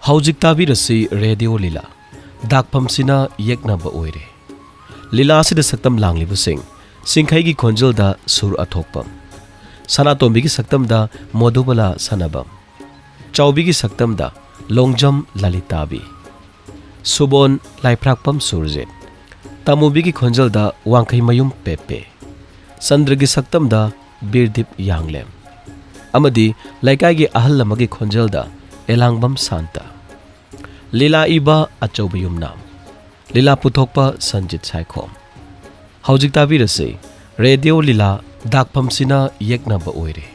Haujik tabirasi radio lila dakpamsina yeknaba oire lila asida saktam langlibusing singkhai gi khonjal da sur athokpam sanatombi gi saktam da modubala sanabam chaubi gi saktam da longjam lalitabi subon laiprakpam surje tamubi gi khonjal da wangkhai mayum pepe sandra gi saktam da birdip yanglem amadi laikai gi ahal lamagi khonjal da elangbam santa lila iba achaubi yumnam lila puthokpa sanjit saikhom haujik tabirase radio lila dakpamsina yeknaba oire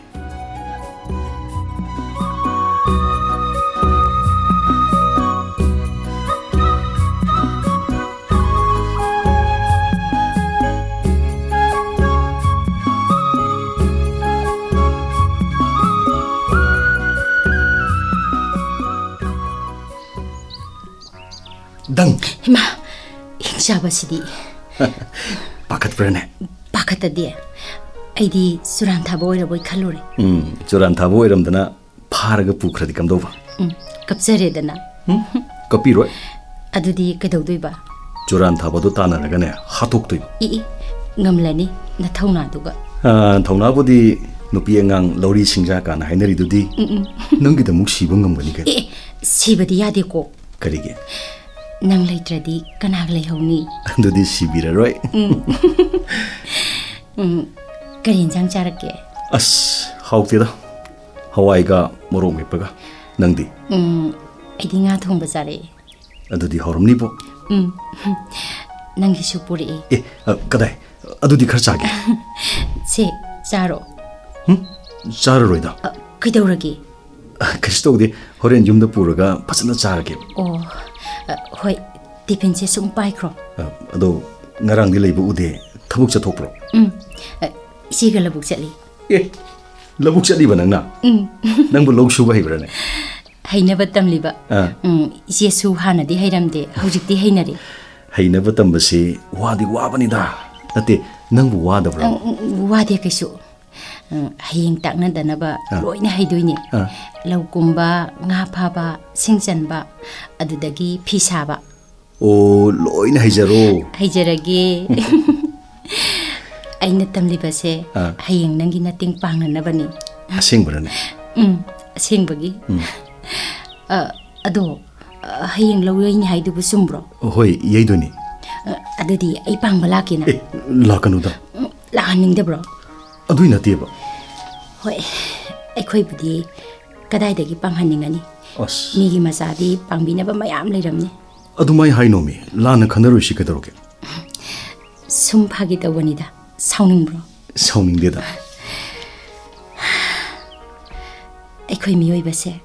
Dang. Ma, hingsaba sidi. Pakat brane. Pakat adi. Aidi suran thabo ira boy khalore. Suran thabo iram dana pharaga pukradi kamdova. Kapsare dana. Kapiro. Adudi kadawdoi ba. Suran thabo do tanaraga ne hatok toi. I ngamlani na thauna duga. Thauna bodi nupi angang lori singja kana hainari dudi. Nangi da muk siba ngamgani ka. Sibadi yade ko. Karige. Nang leitradi kanag leihawni. Dudi sibira roi. Karin jang charake. As hawte da. Hawai ga morong mepaga. Nangdi. Aidi nga thongba chare. Adudi horamni bo. Nangi supuri. Kadai. Adudi kharchage. Se charo. Charo roida. Kaidawragi. Kristo de horen yumda puraga pasana charage. Oh. Hoi, tiffin se sum pai kro. Ado ngarang di leibu ude thabuk chathokpro. Siga labuk chali. Labuk chali ba nangna? Nang bu log shuba hibrane. Haina batam liba. Yesu hana di hairamde, haujik di hainari. Haina batam basi wadi wabani da. Nate nang bu wada bro. Wadi kaisu. Haying takna danaba loina haidoini. Laukumba, nga phaba, singchanba, adudagi phisaba. Oh, loina haijaro. Haijarage. Aina tamlibase haying nangi nating pangnanabani. Asingbrane. Asingbagi. Ado haying lawini haidubu sumbro. Hoi, yeidoni. Adudi ay pangbalakina. Lakanuda. Lakaningdebro. Adui nateba. Hoi, akhoi budi kadai panghaningani. Migi masadi pangbinaba mayam leiramni. Adumai hainomi lana khanaroi kadoroge. Sum phagi tawanida. Sauningbro. Sauningdeda. Akhoi miyoi base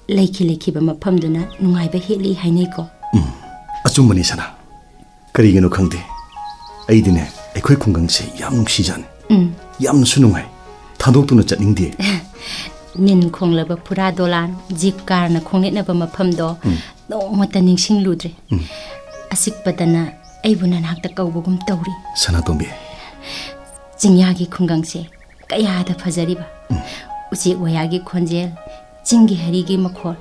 leiki ba mafamduna nungaiba heli hainai ko. Achumbani sana. Karigeno khangde. Aidine akhoi khungangse yam nungsijan. Yam sunungai. Thadokuna chatningde. Nin khonglaba pura dolan jip karna khongnetnaba mafamdo nongmata ningsing ludre. Asikpadana aibuna nakta kaubugum tawri. Sanatombi. Jingyagi khungangse kayada phajariba. Uchi wayagi khonjel jingi harigi makhor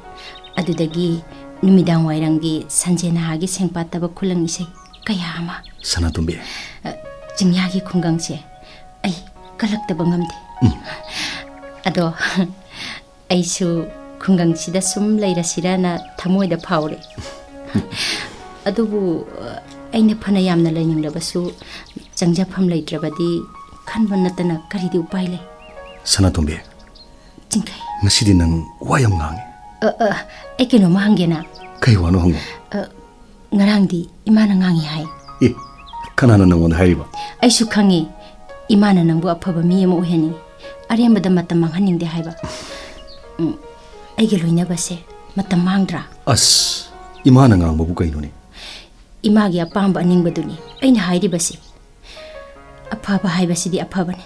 adudagi numidang wairangi sanjena hagi sengpataba khulang isai kayama. Sanatombi. Jingyagi khungangse ai kalaktaba ngamde. Ado aisu khungangsida sum leirasirana thamoida phaure. Adubu aina phana yamna leininglabasu changjafam leitrabadi khanba natana karidi upai le. Sanatombi. Jingkai. Ngasidi nang wayam ngangi. Ekeno mahangena. Kai wano hango. Ngarangdi imana ngangi hai. Kanana nang wona haiba. Aisu khangi imana nangbu aphaba mi ema oheni. Arembada matam manghaningde haiba. Aige loinabase matam mangdra. As imana ngang babu kainoni. Imagi apamba aningbaduni aina hairibasi. Aphaba haibasidi aphabane.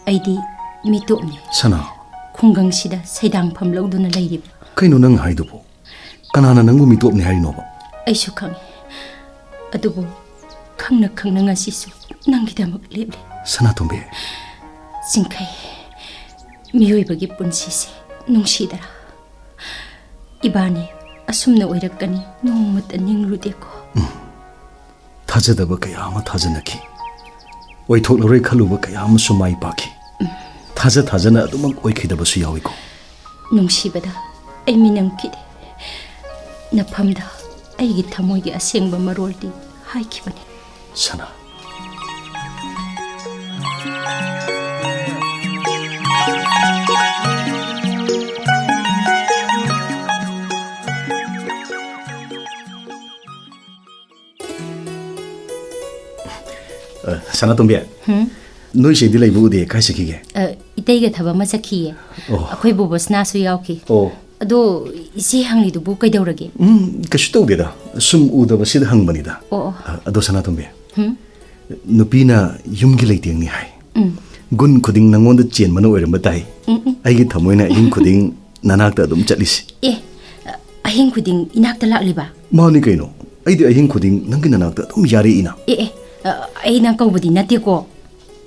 Aidi mitopni. Sana. Khungangsida saidang pham lauduna leiribra. Kaino nang haidubo. Kanana nangbu mitopni hairinoba. Aisu khangi. Adubu khangna ngasisu nangidamak leble. Sanatombi. Jingkai. Miyoi bagi punsise nungsidara. Ibani ꯑꯁꯨꯝꯅ ꯑꯣꯏꯔꯛꯀꯅꯤ ꯅꯣꯡꯃꯇ ꯅꯤꯡꯂꯨꯗꯦꯀꯣ ꯊꯥꯖꯗꯕ ꯀꯌꯥ ꯑꯃ ꯊꯥꯖꯅꯈꯤ ꯑꯣꯏꯊꯣꯛꯂꯔꯣꯏ ꯈꯜꯂꯨꯕ ꯀꯌꯥ ꯑꯃꯁꯨ ꯃꯥꯏ ꯄꯥꯛꯈꯤ ꯊꯥꯖꯅ ꯑꯗꯨꯃꯛ ꯑꯣꯏꯈꯤꯗꯕꯁꯨ ꯌꯥꯎꯏꯀꯣ ꯅꯨꯡꯁꯤꯕꯗ ꯑꯩ ꯃꯤꯅꯝꯈꯤꯗꯦ ꯅꯐꯝꯗ ꯑꯩꯒꯤ ꯊꯃꯣꯏꯒꯤ ꯑꯁꯦꯡꯕ ꯃꯔꯣꯜꯗꯤ ꯍꯥꯏꯈꯤꯕꯅꯤ ꯁꯅꯥ ꯁꯅꯥꯇꯣꯝꯕꯤ ꯅꯣꯏꯁꯤꯗꯤ ꯂꯩꯕ ꯎꯗꯦ ꯀꯥꯏ ꯆꯠꯈꯤꯒꯦ ꯏꯇꯩꯒ ꯊꯕꯛ ꯑꯃ ꯆꯠꯈꯤꯌꯦ ꯑꯩꯈꯣꯏ ꯕꯣꯕꯣꯁꯅꯥꯁꯨ ꯌꯥꯎꯈꯤ ꯑꯣ ꯑꯗꯣ ꯏꯆꯦ ꯍꯪꯂꯤꯗꯨꯕꯨ ꯀꯩꯗꯧꯔꯒꯦ ꯀꯩꯁꯨ ꯇꯧꯗꯦꯗ ꯁꯨꯝ ꯎꯗꯕꯁꯤꯗ ꯍꯪꯕꯅꯤꯗ ꯑꯗꯣ ꯁꯅꯥꯇꯣꯝꯕꯤ ꯅꯨꯄꯤꯅ ꯌꯨꯝꯒꯤ ꯂꯩꯇꯦꯡꯅꯤ ꯍꯥꯏ ꯒꯨꯟ ꯈꯨꯗꯤꯡ ꯅꯉꯣꯟꯗ ꯆꯦꯟꯕꯅ ꯑꯣꯏꯔꯝꯕ ꯇꯥꯏ ꯑꯩꯒꯤ ꯊꯃꯣꯏꯅ ꯑꯍꯤꯡ ꯈꯨꯗꯤꯡ ꯅꯅꯥꯛꯇ ꯑꯗꯨꯝ ꯆꯠꯂꯤꯁꯤ ꯑꯍꯤꯡ ꯈꯨꯗꯤꯡ ꯏꯅꯥꯛꯇ ꯂꯥꯛꯂꯤꯕ ꯃꯥꯅꯤ ꯀꯩꯅꯣ ꯑꯩꯗꯤ ꯑꯍꯤꯡ ꯈꯨꯗꯤꯡ ꯅꯪꯒꯤ ꯅꯅꯥꯛꯇ ꯑꯗꯨꯝ ꯌꯥꯔꯛꯏꯅ ꯑꯩꯅ ꯀꯧꯕꯗꯤ ꯅꯠꯇꯦꯀꯣ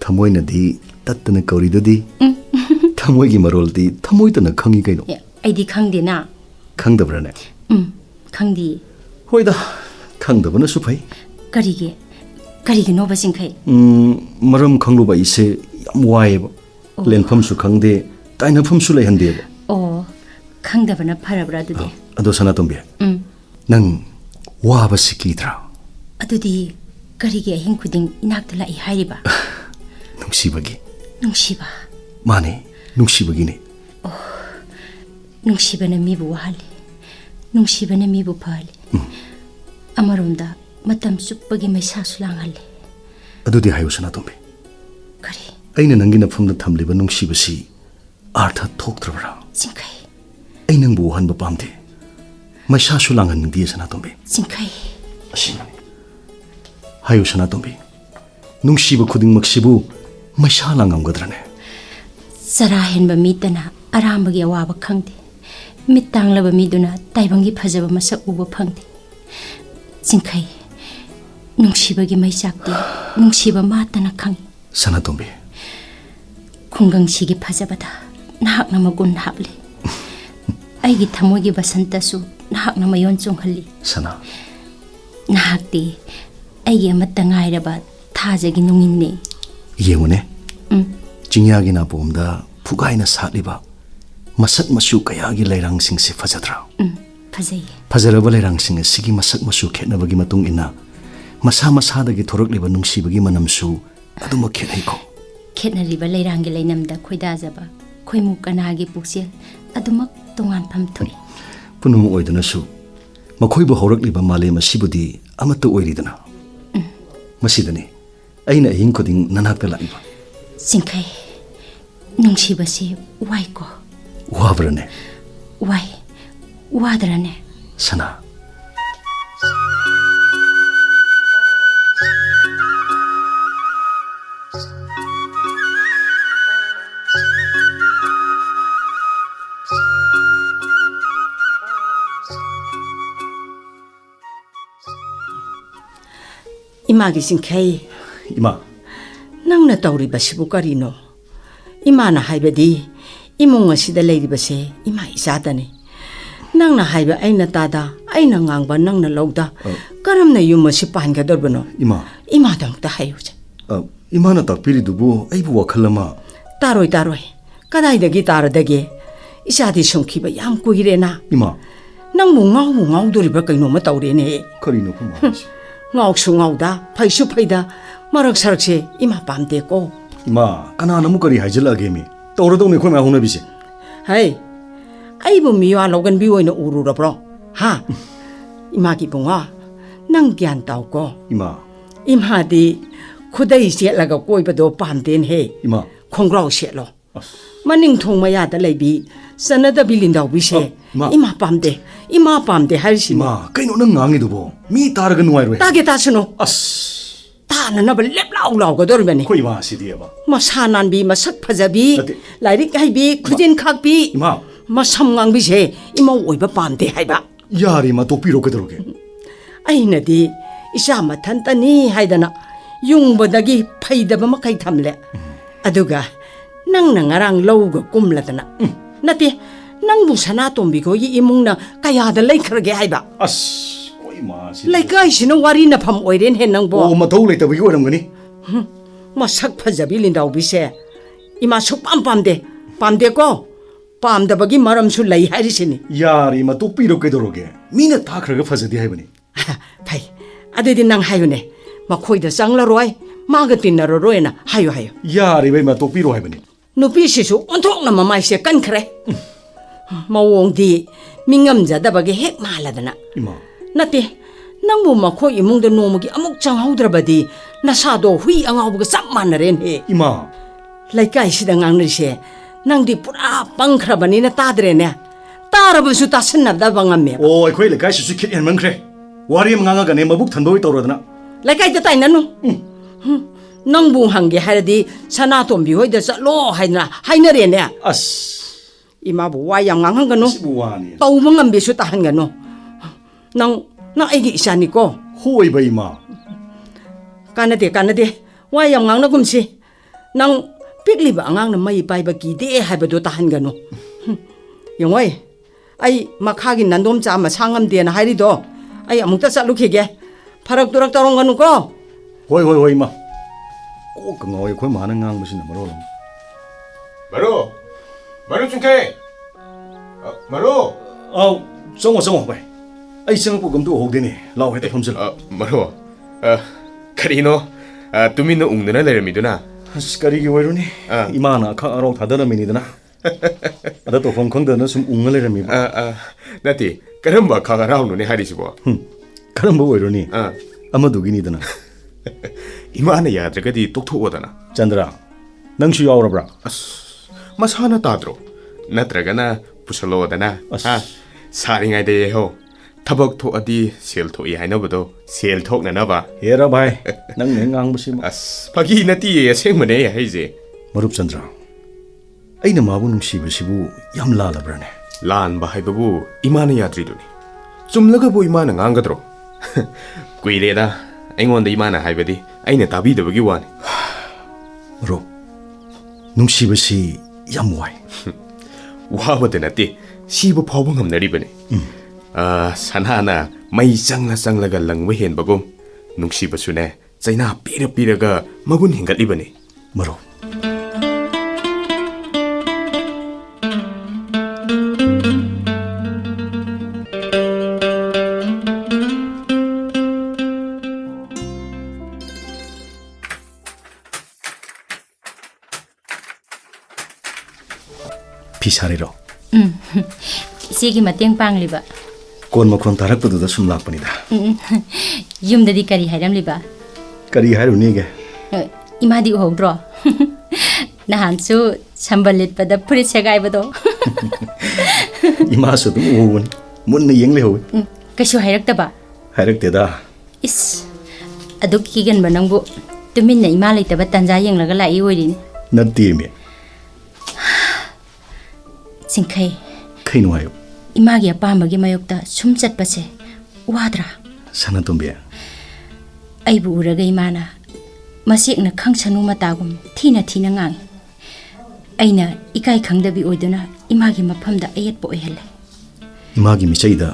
ꯊꯃꯣꯏꯅꯗꯤ ꯇꯠꯇꯅ ꯀꯧꯔꯤꯗꯨꯗꯤ ꯊꯃꯣꯏꯒꯤ ꯃꯔꯣꯜꯗꯤ ꯊꯃꯣꯏꯇꯅ ꯈꯪꯉꯤ ꯀꯩꯅꯣ ꯑꯩꯗꯤ ꯈꯪꯗꯦꯅ ꯈꯪꯗꯕ꯭ꯔꯅꯦ ꯈꯪꯗꯦ ꯍꯣꯏꯗ ꯈꯪꯗꯕꯅꯁꯨ ꯐꯩ ꯀꯔꯤꯒꯤꯅꯣꯕ ꯆꯤꯡꯈꯩ ꯃꯔꯝ ꯈꯪꯂꯨꯕ ꯑꯩꯁꯦ ꯌꯥꯝ ꯋꯥꯏꯑꯦꯕ ꯂꯦꯟꯐꯝꯁꯨ ꯈꯪꯗꯦ ꯇꯥꯏꯅꯐꯝꯁꯨ ꯂꯩꯍꯟꯗꯦꯕ ꯈꯪꯗꯕꯅ ꯐꯔꯕ꯭ꯔꯥ ꯑꯗꯨꯗꯤ ꯑꯗꯣ ꯁꯅꯥꯇꯣꯝꯕꯤ ꯅꯪ ꯋꯥꯕꯁꯤ ꯀꯤꯗ꯭ꯔꯥ ꯑꯗꯨꯗꯤ ꯀꯔꯤꯒꯤ ꯑꯍꯤꯡ ꯈꯨꯗꯤꯡ ꯏꯅꯥꯛꯇ ꯂꯥꯛꯏ ꯍꯥꯏꯔꯤꯕ ꯅꯨꯡꯁꯤꯕ ꯃꯥꯅꯦ ꯅꯨꯡꯁꯤꯕꯒꯤꯅꯦ ꯅꯨꯡꯁꯤꯕꯅ ꯃꯤꯕꯨ ꯋꯥꯍꯜꯂꯤ ꯅꯨꯡꯁꯤꯕꯅ ꯃꯤꯕు ꯐꯍꯜꯂꯤ ꯑꯃꯔꯣꯝꯗ ꯃꯇꯝ ꯆꯨꯞꯄꯒꯤ ꯃꯩꯁꯥꯁꯨ ꯂꯥꯡꯍꯜꯂꯤ ꯑꯗꯨꯗꯤ ꯍꯥꯏꯌꯨ ꯁꯅꯥꯇꯣꯝꯕꯤ ꯀꯔꯤ ꯑꯩꯅ ꯅꯪꯒꯤ ꯅꯐꯝꯗ ꯊꯝꯂꯤꯕ ꯅꯨꯡꯁꯤꯕꯁꯤ ꯑꯥꯔꯊ ꯊꯣꯛꯇ꯭ꯔꯕ꯭ꯔꯥ ꯆꯤꯡꯈꯩ ꯑꯩ ꯅꯪꯕꯨ ꯋꯥꯍꯟꯕ ꯄꯥꯝꯗꯦ ꯃꯩꯁꯥꯁꯨ ꯂꯥꯡꯍꯟꯅꯤꯡꯗꯦ ꯁꯅꯥꯇꯣꯝꯕꯤ ꯆꯤꯡꯈꯩ ꯑꯁꯤꯅꯤ ꯍꯥꯏꯌꯨ ꯁꯅꯥꯇꯣꯝꯕꯤ ꯅꯨꯡꯁꯤꯕ ꯈꯨꯗꯤꯡꯃꯛꯁꯤꯕꯨ ꯃꯩꯁꯥ ꯂꯥꯡꯉꯝꯒꯗ꯭ꯔꯅꯦ ꯆꯔꯥ ꯍꯦꯟꯕ ꯃꯤꯇꯅ ꯑꯔꯥꯝꯕꯒꯤ ꯑꯋꯥꯕ ꯈꯪꯗꯦ ꯃꯤꯠ ꯇꯥꯡꯂꯕ ꯃꯤꯗꯨꯅ ꯇꯥꯏꯕꯪꯒꯤ ꯐꯖꯕ ꯃꯁꯛ ꯎꯕ ꯐꯪꯗꯦ ꯆꯤꯡꯈꯩ ꯅꯨꯡꯁꯤꯕꯒꯤ ꯃꯩꯆꯥꯛꯇꯤ ꯅꯨꯡꯁꯤꯕ ꯃꯥꯇꯅ ꯈꯪꯏ ꯁꯅꯥꯇꯣꯝꯕꯤ ꯈꯨꯡꯒꯪꯁꯤꯒꯤ ꯐꯖꯕꯗ ꯅꯍꯥꯛꯅ ꯃꯒꯨꯟ ꯍꯥꯞꯂꯤ ꯑꯩꯒꯤ ꯊꯃꯣꯏꯒꯤ ꯕꯁꯟꯇꯁꯨ ꯅꯍꯥꯛꯅ ꯃꯌꯣꯟ ꯆꯣꯡꯍꯜꯂꯤ ꯁꯅꯥ ꯅꯍꯥꯛꯇꯤ ꯑꯩꯒꯤ ꯑꯃꯠꯇ ꯉꯥꯏꯔꯕ ꯊꯥꯖꯒꯤ ꯅꯨꯡꯏꯟꯅꯤ ꯌꯦꯡꯉꯨꯅꯦ ꯆꯤꯡꯌꯥꯒꯤ ꯅꯥꯄꯣꯝꯗ ꯐꯨꯒꯥꯏꯅ ꯁꯥꯠꯂꯤꯕ ꯃꯁꯛ ꯃꯆꯨ ꯀꯌꯥꯒꯤ ꯂꯩꯔꯥꯡꯁꯤꯡꯁꯤ ꯐꯖꯗ꯭ꯔꯥ ꯐꯖꯩꯌꯦ ꯐꯖꯔꯕ ꯂꯩꯔꯥꯡꯁꯤꯡ ꯑꯁꯤꯒꯤ ꯃꯁꯛ ꯃꯆꯨ ꯈꯦꯠꯅꯕꯒꯤ ꯃꯇꯨꯡ ꯏꯟꯅ ꯃꯁꯥ ꯃꯁꯥꯗꯒꯤ ꯊꯣꯔꯛꯂꯤꯕ ꯅꯨꯡꯁꯤꯕꯒꯤ ꯃꯅꯝꯁꯨ ꯑꯗꯨꯃꯛ ꯈꯦꯠꯅꯩꯀꯣ ꯈꯦꯠꯅꯔꯤꯕ ꯂꯩꯔꯥꯡꯒꯤ ꯂꯩꯅꯝꯗ ꯈꯣꯏꯗꯥꯖꯕ ꯈꯣꯏꯃꯨ ꯀꯅꯥꯒꯤ ꯄꯨꯛꯆꯦꯜ ꯑꯗꯨꯃꯛ ꯇꯣꯉꯥꯟꯐꯝ ꯊꯣꯛꯏ ꯄꯨꯝꯅꯃꯛ ꯑꯣꯏꯗꯨꯅꯁꯨ ꯃꯈꯣꯏꯕꯨ ꯍꯧꯔꯛꯂꯤꯕ ꯃꯥꯂꯦꯝ ꯑꯁꯤꯕꯨꯗꯤ ꯑꯃꯠꯇ ꯑꯣꯏꯔꯤꯗꯅ ꯃꯁꯤꯗꯅꯤ ꯑꯩꯅ ꯑꯍꯤꯡ ꯈꯨꯗꯤꯡ ꯅꯅꯥꯛꯇ ꯂꯥꯛꯏꯕ ꯆꯤꯡꯈꯩ ꯅꯨꯡꯁꯤꯕꯁꯤ ꯋꯥꯏꯀꯣ ꯋꯥꯕ꯭ꯔꯅꯦ ꯋꯥꯏ ꯋꯥꯗ꯭ꯔꯅꯦ ꯁꯅꯥ 이마기 신케이 이마 ꯅꯪꯅ ꯇꯧꯔꯤꯕꯁꯤꯕꯨ ꯀꯔꯤꯅꯣ ꯏꯃꯥꯅ ꯍꯥꯏꯕꯗꯤ ꯏꯃꯨꯡ ꯑꯁꯤꯗ ꯂꯩꯔꯤꯕꯁꯦ ꯏꯃꯥ ꯏꯆꯥꯗꯅꯤ ꯅꯪꯅ ꯍꯥꯏꯕ ꯑꯩꯅ ꯇꯥꯗ ꯑꯩꯅ ꯉꯥꯡꯕ ꯅꯪꯅ ꯂꯧꯗ ꯀꯔꯝꯅ ꯌꯨꯝ ꯑꯁꯤ ꯄꯥꯟꯒꯗꯧꯔꯤꯕꯅꯣ ꯏꯃꯥꯗꯃꯛꯇ ꯍꯥꯏꯌꯨꯁꯦ ꯏꯃꯥꯅ ꯇꯥꯛꯄꯤꯔꯤꯗꯨꯕꯨ ꯑꯩꯕꯨ ꯋꯥꯈꯜ ꯑꯃ ꯇꯥꯔꯣꯏ ꯀꯗꯥꯏꯗꯒꯤ ꯇꯥꯔꯗꯒꯦ ꯏꯆꯥꯗꯤ ꯁꯨꯝꯈꯤꯕ ꯌꯥꯝ ꯀꯨꯏꯔꯦꯅ 이마 ꯅꯪꯕꯨ ꯉꯥꯎꯗꯣꯔꯤꯕ ꯀꯩꯅꯣꯝꯃ ꯇꯧꯔꯦꯅꯦ 그리노 그만하시 ꯉꯥꯎꯁꯨ ꯉꯥꯎꯗ ꯐꯩꯁꯨ ꯐꯩꯗ ꯃꯔꯛ ꯁꯔꯛꯁꯦ 이마 ꯄꯥꯝꯗꯦꯀꯣ 이마 까나나무 거리 하이질라게미 떠오르동네 코메 호나비세 헤이 아이부 미와 로건비 오이는 우르러브로 하 이마기 봉아 năng gian tàu cô 이마 이마디 쿠데이 셋라가 꼬이버도 빰덴 해 이마 콩그라우 셋로 마닝 통마야다 레비 서너다 빌린다우 비세 이마 빰데 이마 빰데 할시 이마 그이노 능 앙이두보 미 따르가 누아이로 해 따게 따스노 아스 따나나버 랩라우라우가 도르면이 코이마 시디에바 마사난비 마삭 파자비 라이릭 하이비 쿠진 칵비 이마 마삼강비세 이마 오이바 빰데 하이바 야리마 도피로 그대로게 ꯑꯩꯅꯗꯤ ꯏꯆꯥ ꯃꯊꯟꯇꯅꯤ ꯍꯥꯏꯗꯅ ꯌꯨꯡꯕꯗꯒꯤ ꯐꯩꯗꯕ ꯃꯈꯩ ꯊꯝꯂꯦ ꯑꯗꯨꯒ ꯅꯪꯅ ꯉꯔꯥꯡ ꯂꯧꯒ ꯀꯨꯝꯂꯗꯅ ꯅꯠꯇꯦ ꯅꯪꯕꯨ ꯁꯅꯥꯇꯣꯝꯕꯤꯈꯣꯏꯒꯤ ꯏꯃꯨꯡꯅ ꯀꯌꯥꯗ ꯂꯩꯈ꯭ꯔꯒꯦ ꯍꯥꯏꯕ ꯑꯁ ꯍꯣꯏ ꯃꯥꯁꯤ ꯂꯩꯀꯥꯏꯁꯤꯅ ꯋꯥꯔꯤꯅꯐꯝ ꯑꯣꯏꯔꯦꯅꯦ ꯅꯪꯕꯣ ꯑꯣ ꯃꯊꯧ ꯂꯩꯇꯕꯒꯤ ꯑꯣꯏꯔꯝꯒꯅꯤ ꯃꯁꯛ ꯐꯖꯕꯤ ꯂꯤꯟꯗꯥꯎꯕꯤꯁꯦ ꯏꯃꯥ ꯁꯨꯛꯄꯥꯝ ꯄꯥꯝꯗꯦ ꯄꯥꯝꯗꯦꯀꯣ ꯄꯥꯝꯗꯕꯒꯤ ꯃꯔꯝꯁꯨ ꯂꯩ ꯍꯥꯏꯔꯤꯁꯤꯅꯤ ꯌꯥꯔꯤ ꯃꯇꯣꯛꯄꯤꯔꯣ ꯀꯩꯗꯧꯔꯒꯦ ꯃꯤꯅ ꯇꯥꯈ꯭ꯔꯒ ꯐꯖꯗꯦ ꯍꯥꯏꯕꯅꯤ ꯐꯩ ꯑꯗꯨꯗꯤ ꯅꯪ ꯍꯥꯏꯌꯨꯅꯦ ꯃꯈꯣꯏꯗ ꯆꯪꯂꯔꯣꯏ ꯃꯥꯒ ꯇꯤꯟꯅꯔꯔꯣꯏꯅ ꯍꯥꯏꯌꯨ ꯌꯥꯔꯤꯕꯩ ꯃꯇꯣꯛꯄꯤꯔꯣ ꯍꯥꯏꯕꯅꯤ ꯅꯨꯄꯤꯁꯤꯁꯨ ꯑꯣꯟꯊꯣꯛꯅ ꯃꯃꯥꯏꯁꯦ ꯀꯟꯈ꯭ꯔꯦ ꯃꯑꯣꯡꯗꯤ ꯃꯤꯉꯝꯖꯗꯕꯒꯤ ꯍꯦꯛ ꯃꯥꯜꯂꯗꯅ ꯏꯃꯥ ꯅꯠꯇꯦ ꯅꯪꯕꯨ ꯃꯈꯣꯏ ꯏꯃꯨꯡꯗ ꯅꯣꯡꯃꯒꯤ ꯑꯃꯨꯛ ꯆꯪꯍꯧꯗ꯭ꯔꯕꯗꯤ ꯅꯁꯥꯗꯣ ꯍꯨꯏ ꯑꯉꯥꯎꯕꯒ ꯆꯞ ꯃꯥꯟꯅꯔꯦꯅꯦ ꯏꯃꯥ ꯂꯩꯀꯥꯏꯁꯤꯗ ꯉꯥꯡꯅꯔꯤꯁꯦ ꯅꯪꯗꯤ ꯄꯨꯔꯥ ꯄꯪꯈ꯭ꯔꯕꯅꯤꯅ ꯇꯥꯗ꯭ꯔꯦꯅꯦ ꯇꯥꯔꯕꯁꯨ ꯇꯥꯁꯟꯅꯗꯕ ꯉꯝꯃꯦꯕ ꯑꯣ ꯑꯩꯈꯣꯏ ꯂꯩꯀꯥꯏꯁꯤꯁꯨ ꯈꯤꯠ ꯍꯦꯟꯃꯟꯈ꯭ꯔꯦ ꯋꯥꯔꯤ ꯑꯃ ꯉꯥꯡꯉꯒꯅꯦ ꯃꯕꯨꯛ ꯊꯟꯕꯣꯏ ꯇꯧꯔꯗꯅ ꯂꯩꯀꯥꯏꯗ ꯇꯥꯏꯅꯅꯨ ꯅꯪꯕꯨ ꯍꯪꯒꯦ ꯍꯥꯏꯔꯗꯤ ꯁꯅꯥꯇꯣꯝꯕꯤ ꯍꯣꯏꯗ ꯆꯠꯂꯣ ꯍꯥꯏꯗꯅ ꯍꯥꯏꯅꯔꯦꯅꯦ ꯑꯁ ꯏꯃꯥꯕꯨ ꯋꯥ ꯌꯥꯝ ꯉꯥꯡꯍꯟꯒꯅꯨ ꯁꯤꯕꯨ ꯋꯥꯅꯤ ꯇꯧꯕ ꯉꯝꯕꯤꯁꯨ ꯇꯥꯍꯟꯒꯅꯨ ꯅꯪ ꯑꯩꯒꯤ ꯏꯆꯥꯅꯤꯀꯣ ꯍꯣꯏꯕ ꯏꯃꯥ ꯀꯥꯟꯅꯗꯦ ꯋꯥ ꯌꯥꯝ ꯉꯥꯡꯅꯒꯨꯝꯁꯤ ꯅꯪ ꯄꯤꯛꯂꯤꯕ ꯑꯉꯥꯡꯅ ꯃꯩ ꯄꯥꯏꯕ ꯀꯤꯗꯦ ꯍꯥꯏꯕꯗꯨ ꯇꯥꯍꯟꯒꯅꯨ ꯌꯦꯡꯉꯣꯏ ꯑꯩ ꯃꯈꯥꯒꯤ ꯅꯟꯗꯣꯝꯆꯥ ꯃꯁꯥ ꯉꯝꯗꯦꯅ ꯍꯥꯏꯔꯤꯗꯣ ꯑꯩ ꯑꯃꯨꯛꯇ ꯆꯠꯂꯨꯈꯤꯒꯦ ꯐꯔꯛ ꯇꯨꯔꯛ ꯇꯧꯔꯝꯒꯅꯨꯀꯣ ꯍꯣꯏ ꯏꯃꯥ ꯀꯣꯛꯀ ꯉꯥꯎꯋꯦ ꯑꯩꯈꯣꯏ ꯃꯥꯅ ꯉꯥꯡꯕꯁꯤꯅ ꯃꯔꯣꯜ ꯑꯃ ꯃꯔꯨ ꯆꯨꯡꯊꯩ ꯃꯔꯨ ꯑꯥꯎ ꯆꯪꯉꯣ ꯚꯥꯏ ꯑꯩ ꯆꯪꯉꯛꯄ ꯒꯝꯇ ꯎꯍꯧꯗꯦꯅꯦ ꯂꯥꯎ ꯍꯦꯛꯇ ꯐꯝꯖꯤꯜꯂꯣ ꯃꯔꯨ ꯀꯔꯤꯅꯣ ꯇꯨꯃꯤꯟꯅ ꯎꯪꯗꯅ ꯂꯩꯔꯝꯃꯤꯗꯨꯅ ꯑꯁ ꯀꯔꯤꯒꯤ ꯑꯣꯏꯔꯨꯅꯤ ꯏꯃꯥꯅ ꯑꯈꯛ ꯑꯔꯥꯎ ꯊꯥꯗꯔꯝꯃꯤꯅꯤꯗꯅ ꯑꯗ ꯇꯧꯐꯝ ꯈꯪꯗꯗꯅ ꯁꯨꯝ ꯎꯡꯉ ꯂꯩꯔꯝꯃꯤꯕ ꯅꯠꯇꯦ ꯀꯔꯝꯕ ꯈꯥꯛ ꯍꯔꯥꯎꯅꯣꯅꯦ ꯍꯥꯏꯔꯤꯁꯤꯕꯣ ꯀꯔꯝꯕ ꯑꯣꯏꯔꯨꯅꯤ ꯑꯃꯗꯨꯒꯤꯅꯤꯗꯅ 이마는 야드가디 똑똑하다나 ꯆꯟꯗ꯭ꯔ ꯅꯪꯁꯨ ꯌꯥꯎꯔꯕ꯭ꯔꯥ ꯑꯁ ꯃꯁꯥꯅ ꯇꯥꯗ꯭ꯔꯣ ꯅꯠꯇ꯭ꯔꯒꯅ ꯄꯨꯁꯜꯂꯣꯗꯅ ꯁꯥꯔꯤꯉꯩꯗ ꯌꯦꯍꯣ ꯊꯕꯛ ꯊꯣꯛꯑꯗꯤ ꯁꯦꯜ ꯊꯣꯛꯏ ꯍꯥꯏꯅꯕꯗꯣ ꯁꯦꯜ ꯊꯣꯛꯅꯅꯕ ꯍꯦꯔꯥ ꯚꯥꯏ ꯅꯪꯅ ꯉꯥꯡꯕꯁꯤꯃ ꯑꯁ ꯐꯥꯒꯤ ꯅꯠꯇꯤꯌꯦ ꯑꯁꯦꯡꯕꯅꯦ ꯍꯥꯏꯁꯦ ꯃꯔꯨꯞ ꯆꯟꯗ꯭ꯔ ꯑꯩꯅ ꯃꯥꯕꯨ ꯅꯨꯡꯁꯤꯕꯁꯤꯕꯨ ꯌꯥꯝ ꯂꯥꯜꯂꯕ꯭ꯔꯅꯦ ꯂꯥꯟꯕ ꯍꯥꯏꯕꯕꯨ ꯏꯃꯥꯅ ꯌꯥꯗ꯭ꯔꯤꯗꯨꯅꯤ ꯆꯨꯝꯂꯒꯕꯨ ꯏꯃꯥꯅ ꯉꯥꯡꯒꯗ꯭ꯔꯣ ꯀꯨꯏꯔꯦꯗ ꯑꯩꯉꯣꯟꯗ ꯏꯃꯥꯅ ꯍꯥꯏꯕꯗꯤ ꯑꯩꯅ ꯇꯥꯕꯤꯗꯕꯒꯤ ꯋꯥꯅꯤ ꯃꯔꯨꯞ ꯅꯨꯡꯁꯤꯕꯁꯤ ꯌꯥꯝ ꯋꯥꯏ 와버드 나띠 시부 파워 ngầm 사나나 마이 짱라가 랑we henbagum nungsibasune chaina piraga magun hingatlibani maro 피사리로 이세기 맞땡 빵리바 ꯀꯣꯟ ꯃꯈꯣꯟ ꯇꯥꯔꯛꯄꯗꯨꯗ ꯁꯨꯝ ꯂꯥꯛꯄꯅꯤꯗ ꯌꯨꯝꯗꯗꯤ ꯀꯔꯤ ꯍꯥꯏꯔꯝꯂꯤꯕ ꯀꯔꯤ ꯍꯥꯏꯔꯨꯅꯤꯒꯦ 이마디 우ꯍꯧꯗ꯭ꯔꯣ 나한수 선발 litꯄꯗ ꯐꯨꯔꯤꯠ ꯁꯦꯒꯥꯏꯕꯗꯣ 이마ꯁꯨ ꯑꯗꯨꯝ ꯎꯍꯧꯕꯅꯤ ꯃꯨꯟꯅ ꯌꯦꯡ ꯂꯩꯍꯧꯏ ꯀꯩꯁꯨ ꯍꯥꯏꯔꯛꯇꯕ ꯍꯥꯏꯔꯛꯇꯦꯗ 이스 ꯑꯗꯨꯛ ꯀꯤꯒꯟꯕ ꯅꯪꯕꯨ ꯇꯨꯃꯤꯟꯅ ꯏꯃꯥ ꯂꯩꯇꯕ ꯇꯟꯖꯥ ꯌꯦꯡꯂꯒ ꯂꯥꯛꯏ ꯑꯣꯏꯔꯤꯅꯤ ꯅꯠꯇꯦꯃꯤ ꯆꯤꯡꯈꯩ ꯀꯩꯅꯣ ꯍꯥꯏꯌꯨ 이마ꯒꯤ ꯑꯄꯥꯝꯕꯒꯤ ꯃꯥꯌꯣꯛꯇ ꯁꯨꯝ ꯆꯠꯄꯁꯦ ꯋꯥꯗ꯭ꯔꯥ ꯁꯅꯥꯇꯣꯝꯕꯤ ꯑꯩꯕꯨ ꯎꯔꯒ 이마ꯅ ꯃꯁꯦꯛꯅ ꯈꯪꯁꯅꯨ ꯃꯇꯥꯒꯨꯝ ꯊꯤꯅ ꯉꯥꯡꯉꯤ ꯑꯩꯅ 이काई ꯈꯪꯗꯕꯤ ꯑꯣꯏꯗꯨꯅ 이마ꯒꯤ ꯃꯐꯝꯗ ꯑꯌꯦꯠꯄ ꯑꯣꯏꯍꯜꯂꯦ 이마ꯒꯤ ꯃꯤꯆꯩꯗ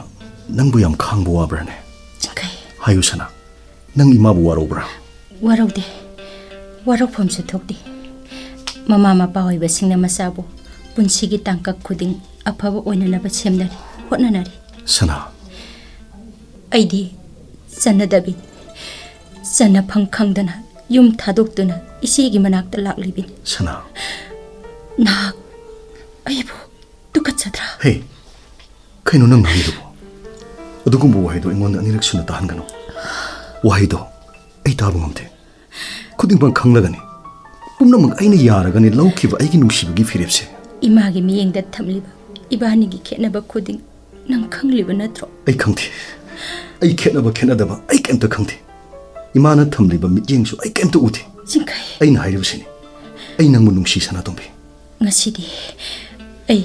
ꯅꯪꯕꯨ ꯌꯥꯝ ꯈꯥꯡꯕ ꯋꯥꯕ꯭ꯔꯅꯦ ꯆꯤꯡꯈꯩ ꯍꯥꯏꯌꯨ ꯁꯅꯥ ꯅꯪ 이마ꯕꯨ ꯋꯥꯔꯧꯕ꯭ꯔꯥ ꯋꯥꯔꯧꯗꯦ ꯋꯥꯔꯧꯐꯝꯁꯨ ꯊꯣꯛꯇꯦ ꯃꯃꯥ ꯃꯄꯥ ꯑꯣꯏꯕꯁꯤꯡꯅ ꯃꯆꯥꯕꯨ ꯄꯨꯟꯁꯤꯒꯤ ꯇꯥꯡꯀꯛ ꯈꯨꯗꯤꯡ ꯑꯐꯕ ꯑꯣꯏꯅꯅꯕ ꯁꯦꯝꯅꯔꯤ ꯍꯣꯠꯅꯅꯔꯤ ꯁꯅꯥ ꯑꯩꯗꯤ ꯆꯟꯅꯗꯕꯤ ꯆꯟꯅꯐꯝ ꯈꯪꯗꯅ ꯌꯨꯝ ꯊꯥꯗꯣꯛꯇꯨꯅ ꯏꯆꯦꯒꯤ ꯃꯅꯥꯛꯇ ꯂꯥꯛꯂꯤꯕꯤꯅꯤ ꯁꯅꯥ ꯅꯍꯥꯛ ꯑꯩꯕꯨ ꯇꯨꯀꯠꯆꯗ꯭ꯔꯥ ꯍꯦ ꯀꯩꯅꯣ ꯅꯪ ꯉꯥꯡꯉꯤꯗꯨꯕꯨ ꯑꯗꯨꯒꯨꯝꯕ ꯋꯥꯍꯩꯗꯣ ꯑꯩꯉꯣꯟꯗ ꯑꯅꯤꯔꯛ ꯁꯨꯅ ꯇꯥꯍꯟꯒꯅꯨ ꯋꯥꯍꯩꯗꯣ ꯑꯩ ꯇꯥꯕ ꯉꯝꯗꯦ ꯈꯨꯗꯤꯡꯃꯛ ꯈꯪꯂꯒꯅꯤ ꯄꯨꯝꯅꯃꯛ ꯑꯩꯅ ꯌꯥꯔꯒꯅꯤ ꯂꯧꯈꯤꯕ ꯑꯩꯒꯤ ꯅꯨꯡꯁꯤꯕꯒꯤ ꯐꯤꯔꯦꯞꯁꯦ 이마ꯒꯤ ꯃꯤꯌꯦꯡꯗ ꯊꯝꯂꯤꯕ 이바ꯅꯤꯒꯤ ꯈꯦꯠꯅꯕ ꯈꯨꯗꯤꯡ ꯅꯪ ꯈꯪꯂꯤꯕ ꯅꯠꯇ꯭ꯔꯣ ꯑꯩ ꯈꯪꯗꯦ ꯑꯩ ꯈꯦꯠꯅꯗꯕ ꯑꯩ ꯀꯩꯝꯇ ꯈꯪꯗꯦ 이마ꯅ ꯊꯝꯂꯤꯕ ꯃꯤꯠꯌꯦꯡꯁꯨ ꯑꯩ ꯀꯩꯝꯇ ꯎꯗꯦ ꯆꯤꯡꯈꯩ ꯑꯩꯅ ꯍꯥꯏꯔꯤꯕꯁꯤꯅꯤ ꯑꯩ ꯅꯪꯕꯨ ꯅꯨꯡꯁꯤ ꯁꯅꯥꯇꯣꯝꯕꯤ ꯉꯁꯤꯗꯤ ꯑꯩ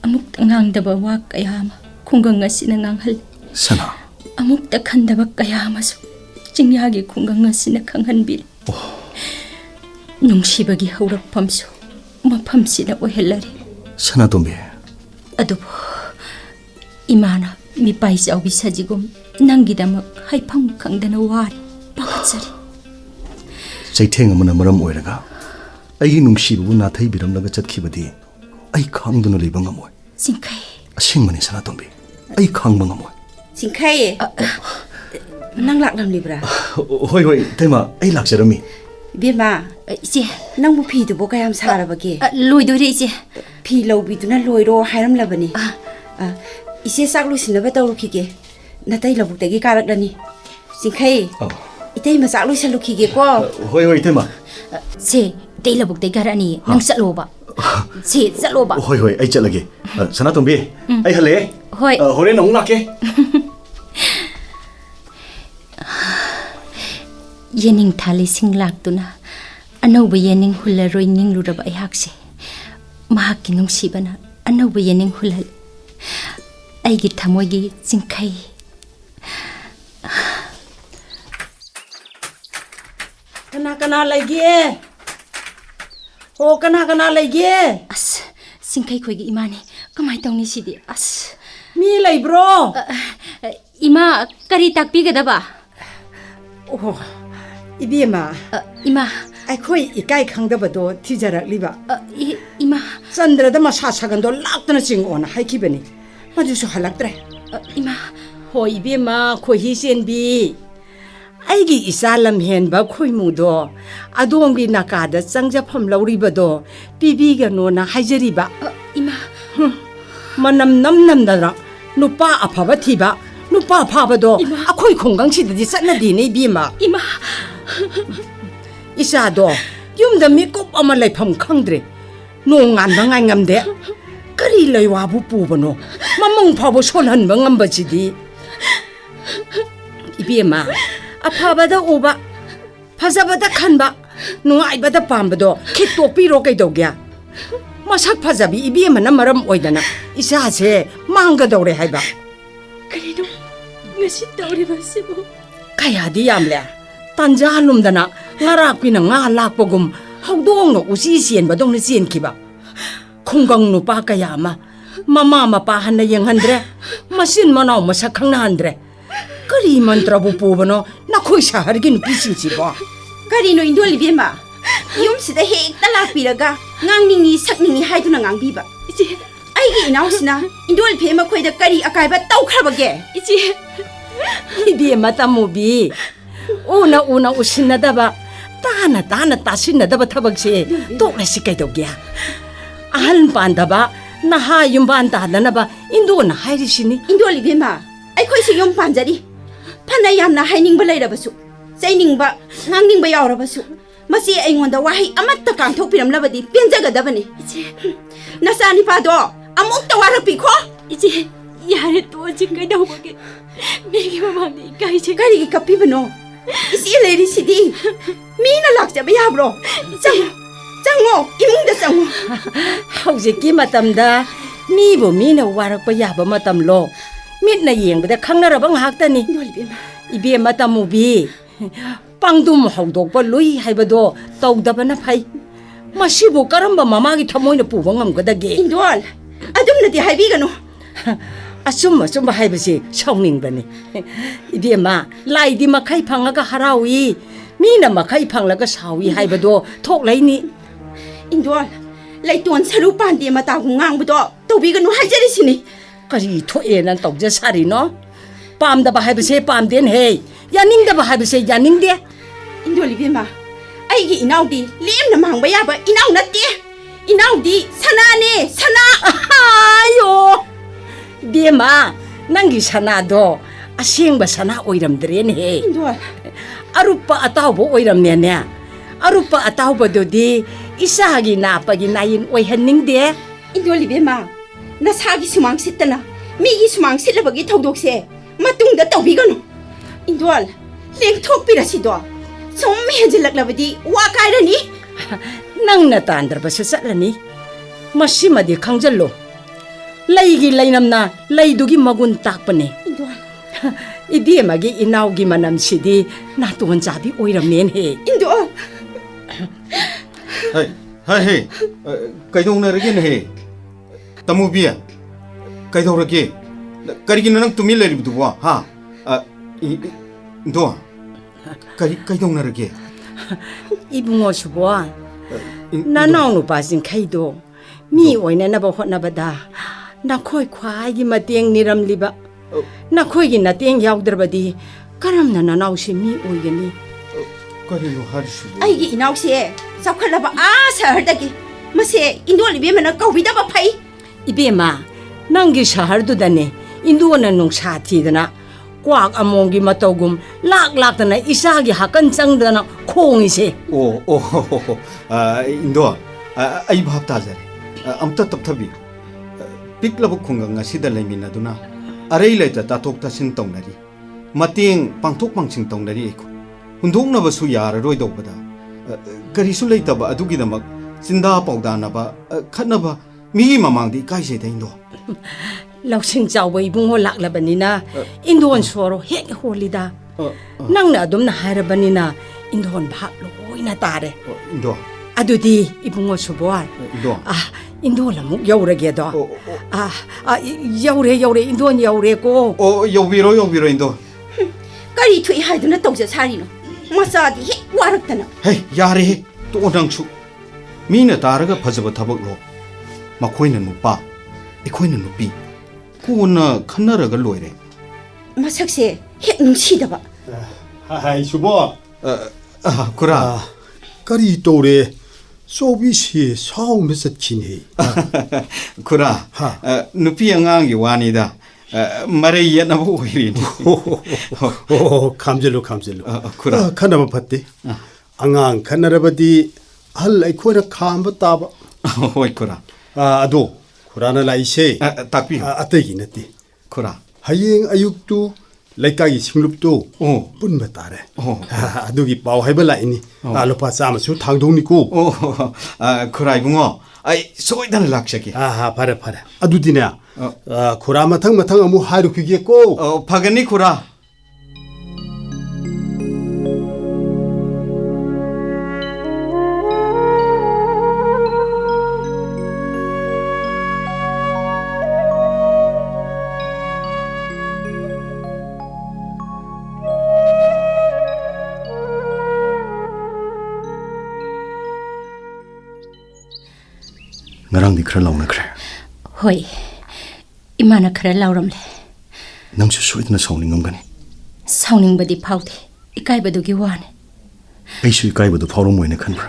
ꯑꯃꯨꯛꯇ ꯉꯥꯡꯗꯕ ꯋꯥ ꯀꯌꯥ ꯑꯃ ꯈꯨꯡꯒꯪ ꯑꯁꯤꯅ ꯉꯥꯡꯍꯜꯂꯤ ꯁꯅꯥ ꯑꯃꯨꯛꯇ ꯈꯟꯗꯕ ꯀꯌꯥ ꯑꯃꯁꯨ ꯆꯤꯡꯌꯥꯒꯤ ꯈꯨꯡꯒꯪ ꯑꯁꯤꯅ ꯈꯪꯍꯟꯕꯤꯔꯤ ꯅꯨꯡꯁꯤꯕꯒꯤ ꯍꯧꯔꯛꯐꯝꯁꯨ ꯃꯐꯝꯁꯤꯗ ꯑꯣꯏꯍꯜꯂꯔꯤ ꯁꯅꯥꯇꯣꯝꯕꯤ ꯑꯗꯨꯕꯨ ꯏꯃꯥꯅ ꯃꯤꯄꯥꯏ ꯆꯥꯎꯕꯤ ꯁꯖꯤꯒꯨꯝ ꯅꯪꯒꯤꯗꯃꯛ ꯍꯥꯏꯐꯝ ꯈꯪꯗꯅ ꯋꯥꯔꯤ ꯄꯥꯈꯠꯆꯔꯤ ꯆꯩꯊꯦꯡ ꯑꯃꯅ ꯃꯔꯝ ꯑꯣꯏꯔꯒ ꯑꯩꯒꯤ ꯅꯨꯡꯁꯤꯕꯕꯨ ꯅꯥꯊꯩꯕꯤꯔꯝꯂꯒ ꯆꯠꯈꯤꯕꯗꯤ ꯑꯩ ꯈꯥꯡꯗꯨꯅ ꯂꯩꯕ ꯉꯝꯃꯣꯏ ꯆꯤꯡꯈꯩ ꯑꯁꯦꯡꯕꯅꯤ ꯁꯅꯥꯇꯣꯝꯕꯤ ꯑꯩ ꯈꯥꯡꯕ ꯉꯝꯃꯣꯏ ꯆꯤꯡꯈꯩ ꯅꯪ ꯂꯥꯛꯂꯝꯂꯤꯕ꯭ꯔꯥ ꯍꯣꯏ ꯍꯣꯏ ꯏꯇꯩꯃ ꯑꯩ ꯂꯥꯛꯆꯔꯝꯃꯤ ꯏꯕꯦꯝꯃ ꯏꯆꯦ ꯅꯪꯕꯨ ꯐꯤꯗꯨꯕꯨ ꯀꯌꯥꯝ ꯁꯥꯔꯕꯒꯦ ꯂꯣꯏꯗꯣꯔꯦ ꯏꯆꯦ ꯐꯤ ꯂꯧꯕꯤꯗꯨꯅ ꯂꯣꯏꯔꯣ ꯍꯥꯏꯔꯝꯂꯕꯅꯤ 이제 싹 루시나봐 떠오르키게 나타이 러북대기 가락라니 징카이 이때이마 싹 루시루키게고 ꯍꯣꯏ ꯍꯣꯏ ꯏꯇꯩꯃ 세 데일러북대 가라니 능 쌀로바 세 쌀로바 ꯍꯣꯏ ꯍꯣꯏ ꯑꯩ ꯆꯠꯂꯒꯦ ꯁꯅꯥꯇꯣꯝꯕꯤ ꯑꯩ ꯍꯜꯂꯛꯑꯦ ꯍꯣꯏ ꯍꯣꯔꯦꯟ ꯑꯃꯨꯛ ꯂꯥꯛꯀꯦ 예닝 탈리싱 락두나 ꯑꯅꯧꯕ 예닝 훌러로이 닝루러바 ꯑꯩꯍꯥꯛꯁꯦ ꯃꯍꯥꯛꯀꯤ ꯅꯨꯡꯁꯤꯕꯅ ꯑꯅꯧꯕ 예닝 ꯍꯨꯜꯍꯜ ꯑꯩꯒꯤ ꯊꯃꯣꯏꯒꯤ ꯆꯤꯡꯈꯩ ꯀꯅꯥ ꯀꯅꯥ ꯂꯩꯒꯦ ꯑꯣ ꯀꯅꯥ ꯀꯅꯥ ꯂꯩꯒꯦ ꯑꯁ ꯆꯤꯡꯈꯩ ꯈꯣꯏꯒꯤ ꯏꯃꯥꯅꯤ ꯀꯃꯥꯏ ꯇꯧꯅꯤ ꯁꯤꯗꯤ ꯑꯁ ꯃꯤ ꯂꯩꯕ꯭ꯔꯣ 이마 까리 닦비게다봐 ꯑꯣ 이비엠아 이마 ꯑꯩꯈꯣꯏ ꯏꯀꯥꯏ ꯈꯪꯗꯕꯗꯣ ꯊꯤꯖꯔꯛꯂꯤꯕ 이마 ꯆꯟꯗ꯭ꯔꯗ ꯃꯁꯥ ꯁꯥꯒꯟꯗꯣ ꯂꯥꯛꯇꯅ ꯆꯤꯡꯑꯣꯅ ꯍꯥꯏꯈꯤꯕꯅꯤ ꯃꯗꯨꯁꯨ ꯍꯜꯂꯛꯇ꯭ꯔꯦ 이마 ꯍꯣꯏ ꯏꯕꯦꯝꯃ ꯈꯣꯏꯍꯤ ꯆꯦꯟꯕꯤ ꯑꯩꯒꯤ ꯏꯆꯥ ꯂꯝꯍꯦꯟꯕ ꯈꯣꯏꯃꯨꯗꯣ ꯑꯗꯣꯝꯒꯤ ꯅꯥꯀꯥꯗ ꯆꯪꯖꯐꯝ ꯂꯧꯔꯤꯕꯗꯣ ꯄꯤꯕꯤꯒꯅꯣꯅ ꯍꯥꯏꯖꯔꯤꯕ 이마 ꯃꯅꯝ ꯅꯝꯗꯅ ꯅꯨꯄꯥ ꯑꯐꯕ ꯊꯤꯕ ꯅꯨꯄꯥ ꯐꯥꯕꯗꯣ ꯑꯩꯈꯣꯏ ꯈꯨꯡꯒꯪꯁꯤꯗꯗꯤ ꯆꯠꯅꯗꯦꯅꯦ ꯏꯕꯦꯝꯃ 이마 이사도 윰다 미꼽 아마 레이팜 캉드레 농안방 안감데 그리 레이와부 뿌버노 맘멍 파보 손한 멍한 버지디 이비에마 아파바다 오바 파자바다 칸바 누아이바다 밤바도 킥도 삐로 깨도기야 마삭 파자비 이비에마나 마람 오이다나 이사세 망가도래 하이바 그래도 ngasi 떠오르바시보 가야디 얌래 딴자 할놈다나 ngarakpina nga lakpogum hawdong no usi sian badong na sian kiba khunggang no pa kaya mama mapahan na yang handre masin manaw masakhang na handre kari mantra bu pu bano na khoi shahar gi nupi sing si ba 가리노 인도리 비엠마 이움시다 헤ꯛ다 락비라가 낭닝이 삭닝이 하이두나 낭비바 이제 아이기 이나우시나 인도리 비엠마 코이다 까리 아까이바 떠우크라바게 이제 ibi mata mubi una usinadaba tana tasinadaba thabakse tokna sikai dogya ahal pandaba naha yumban tadanaba indona hairisini 인도리 비엠마 아이코이시 용 반자리 파나 얌나 하이닝바 레이라바수 ꯆꯩꯅꯤꯡꯕ ꯉꯥꯡꯅꯤꯡꯕ ꯌꯥꯎꯔꯕꯁꯨ ꯃꯁꯤ ꯑꯩꯉꯣꯟꯗ ꯋꯥꯍꯩ ꯑꯃꯠꯇ ꯀꯥꯡꯊꯣꯛꯄꯤꯔꯝꯂꯕꯗꯤ ꯄꯦꯟꯖꯒꯗꯕꯅꯤ ꯅꯆꯥ ꯅꯤꯄꯥꯗꯣ ꯑꯃꯨꯛꯇ ꯋꯥꯔꯛꯄꯤꯈꯣ 이제 야래 또지 ꯀꯩꯗꯧꯕꯒꯦ ꯃꯤꯒꯤ ꯃꯃꯥꯡꯗ 이까이제 ꯀꯔꯤꯒꯤ ꯀꯞꯄꯤꯕꯅꯣ ꯏꯆꯦ ꯂꯩꯔꯤꯁꯤꯗꯤ ꯃꯤꯅ ꯂꯥꯛꯆꯕ ꯌꯥꯕ꯭ꯔꯣ ꯆꯪꯉꯣ 이munꯗ ꯆꯪꯉꯣ ꯍꯧꯖꯤꯛꯀꯤ ꯃꯇꯝꯗ ꯃꯤꯕꯨ ꯃꯤꯅ ꯋꯥꯔꯛꯄ ꯌꯥꯕ ꯃꯇꯝꯂꯣ ꯃꯤꯠꯅ ꯌꯦꯡꯕꯗ ꯈꯪꯅꯔꯕ ꯉꯥꯛꯇꯅꯤ 이비에마 따무비 빵둠 ꯍꯧꯗꯣꯛꯄ ꯂꯨꯏ ꯍꯥꯏꯕꯗꯣ ꯇꯧꯗꯕꯅ ꯐꯩ ꯃꯁꯤꯕꯨ ꯀꯔꯝꯕ ꯃꯃꯥꯒꯤ ꯊꯃꯣꯏꯅ ꯄꯨꯕ ꯉꯝꯒꯗꯒꯦ 인도알 ꯑꯗꯨꯝꯅꯗꯤ ꯍꯥꯏꯕꯤꯒꯅꯨ ꯑꯆꯨꯝꯕ ꯍꯥꯏꯕꯁꯤ ꯁꯥꯎꯅꯤꯡꯕꯅꯤ 이비에마 ꯂꯥꯏꯗꯤ ꯃꯈꯩ ꯐꯪꯉꯒ ꯍꯔꯥꯎꯏ ꯃꯤꯅ ꯃꯈꯩ ꯐꯪꯂꯒ ꯁꯥꯎꯏ ꯍꯥꯏꯕꯗꯣ ꯊꯣꯛꯂꯩꯅꯤ 인도알 ꯂꯩꯇꯣꯟ ꯁꯔꯨ ꯄꯥꯟꯗꯦ ꯃꯇꯥꯒꯨꯝ ꯉꯥꯡꯕꯗꯣ ꯇꯧꯕꯤꯒꯅꯨ ꯍꯥꯏꯖꯔꯤꯁꯤꯅꯤ ꯀꯔꯤ ꯊꯣꯛꯑꯦꯅ ꯇꯧꯖ ꯁꯥꯔꯤꯅꯣ ꯄꯥꯝꯗꯕ ꯍꯥꯏꯕꯁꯦ ꯄꯥꯝꯗꯦꯅꯦ ꯌꯥꯅꯤꯡꯗꯕ ꯍꯥꯏꯕꯁꯦ ꯌꯥꯅꯤꯡꯗꯦ 인도리비마 아이기 이나우디 렘나 망바 야바 이나우 낫대 이나우디 사나네 사나 아요 비에마 낭기 사나도 아시행바 사나 오이람드레네 인도알 아루빠 아따오보 오이람네네 아루빠 아따오보도디 이사하기 나빠기 나인 오이한닝데 인도리비마 나 사기 수망 싯다나 미기 수망 싯라버기 더독세 마뚱다 떠비가노 인도알 랭톡비라시도 좀 해질락라버디 와가이라니 낭나 딴드르바서 쌀라니 마시마디 강절로 레이기 레이남나 레이두기 먹은 딱뻔네 인도알 이디에마기 이나오기 만남시디 나또한 잡이 오이람네해 인도알 하이 하이 그이동나르긴 해 따무비야 ꯀꯩꯗꯧꯔꯒꯦ ꯀꯔꯤꯒꯤꯅꯣ ꯅꯪ ꯇꯨꯃꯤꯟ ꯂꯩꯔꯤꯕꯗꯨꯕꯣ ꯍꯥ Indo ꯀꯩꯗꯧꯅꯔꯒꯦ 이붕어 수보아 나나오는 빠진 카이도 미 오이네나바 혼나바다 나코이 과이기 마땡 니람리바 나코이기 나땡 야우드르바디 까람나 나나오시 미 오이게니 그리노 하르슈 아이기 이나옥시에 사클라바 사흘다기 마세 인도를 비면은 거기다가 파이 이베마 낭기 샤하르두다네 인도는 농사티드나 꽉 아몽기 마토금 락락다나 이사기 하건 짱다나 콩이세 오 인도 아이 밥 따자래 아무튼 답답이 픽라부 콩강가 시다 레미나두나 아레이 레타 따톡 따신 똥나리 마팅 방톡 방칭 똥나리 에코 hundoqnabasu yararoidobada karisu leitaba adugidamak sinda pawdanaba khatnaba migi mamangdi kaise daindo ꯂꯧꯁꯤꯡ ꯆꯥꯎꯕ ꯏꯕꯨꯡꯉꯣ ꯂꯥꯛꯂꯕꯅꯤꯅ ꯏꯟꯗꯣꯟ ꯁꯣꯔꯣ ꯍꯦꯛ ꯍꯣꯜꯂꯤꯗ ꯅꯪꯅ ꯑꯗꯨꯝꯅ ꯍꯥꯏꯔꯕꯅꯤ나 ꯏꯟꯗꯣꯟ ꯚꯥꯞ ꯂꯣꯏꯅ ꯇꯥꯔꯦ 인도 ꯑꯗꯨꯗꯤ 이붕어 수보아 인도 인도를 ꯑꯃꯨꯛ 여우ꯔ게도 여우래 인도는 여우래고 여비로 인도 까리 투이 하이드나 떡자 사리노 마사디 히 와락다나 헤이 야래 또 낭수 미나 다르가 파자바 타박로 마코이는 누빠 이코이는 누삐 kuona khanaraga loire 마삭세 히 능시다바 하이 수보 그라 까리 또래 소비시 사오면서 지네 그라 누피 양앙이 와니다 마레이야 나보 오이리니 감절로 그라 칸나바 봤대 앙앙 칸나라바디 할 아이코라 캄바 따바 오이 그라 아도 쿠라나 라이세 딱비 아떼기 냈디 그라 하이행 아육도 레까기 싱룹도 뿐바 따래 아두기 바오 하이바 라이니 알로파 싸마수 당동니고 그라 이붕어 아이 소이다는 락샤기 바래 아두디네 쿠라 마탕 아무 하루 그게고 파가니 쿠라 ngarang di khra launa khre hoi imana khara lauramle nangsu soidna sawningam gani sauningbadi phaude ikaibadu gi wane aisu ikaibu phawrom moine khanbra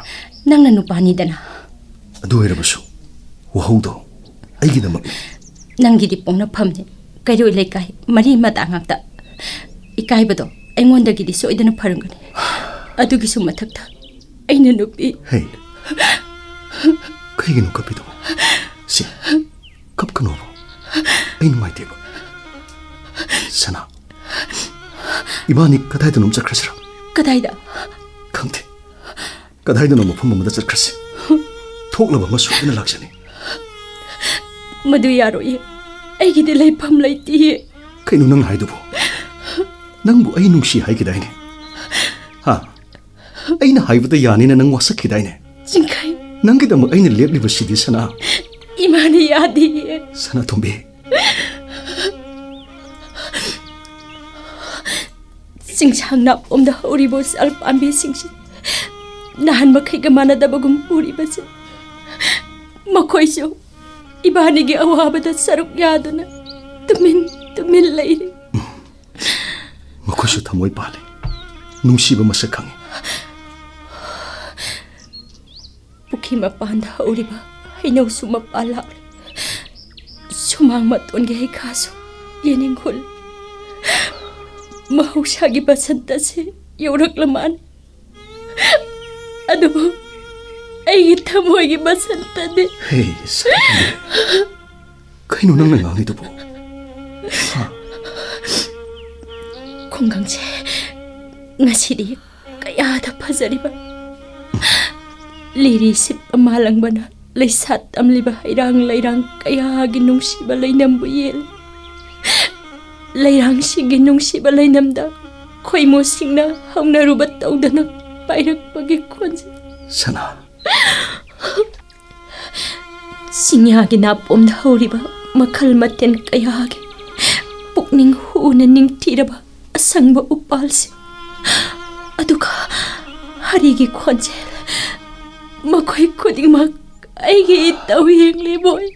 nangna nupani dana adu herabasu wahaudo aigi da mak nangi di pongna phamne kairoi lekai mari mata ngakta ikaibadu aingondagi di soidana pharangani adugi su mathakta aina nupi hey kaigino kapido si kap kanobo ain mai deba sana ibani kadai da num chakrasra kadaida khangte kadai da num phum mamada chakrase thoklaba ma suina lakshani madu yaro ye aigi de lei pham leiti kainu nang haidubo nangbu ai nungsi haikidaine ha aina haibada yani na nang wasakhidaine jingkai nangi da aina lepliba sidi sana imani yadi sana tombe singchang na omda horibo sal pambi singsi nahan makai ga manada bagum puri base makoi so ibani gi awabada saruk yaduna tumin leire makosu thamoi pale nungsiba masakhangi Pukhi mapanda uriba hainaw sumapala sumang maton ge kaso yening hul mahusagi basanta se yorak laman adu ay thamoy gi basanta de hey sakande kaino nang nang ni dubo kongang che ngasidi kaya da phajariba Liri sip amalang bana leisat amliba lairang kaya ginung siba lainam buyel lairang si ginung siba lainam da koi mo singna hauna rubat taudana pairak pagi konse sana singya ginap om da horiba ꯃꯈꯜ ꯃꯊꯦꯜ ꯀꯌꯥꯒꯤ ꯄꯨꯛꯅꯤꯡ ꯍꯨꯅ ꯅꯤꯡꯊꯤꯔꯕ ꯑꯁꯪꯕ ꯎꯄꯥꯜꯁꯤꯡ ꯑꯗꯨꯒ ꯍꯔꯤꯒꯤ ꯈꯣꯟꯖꯦꯜ ꯃꯈꯣꯏ ꯈꯨꯗꯤꯡꯃꯛ ꯑꯩꯒꯤ ꯏꯇꯧ ꯌꯦꯡꯂꯤꯕꯣꯏ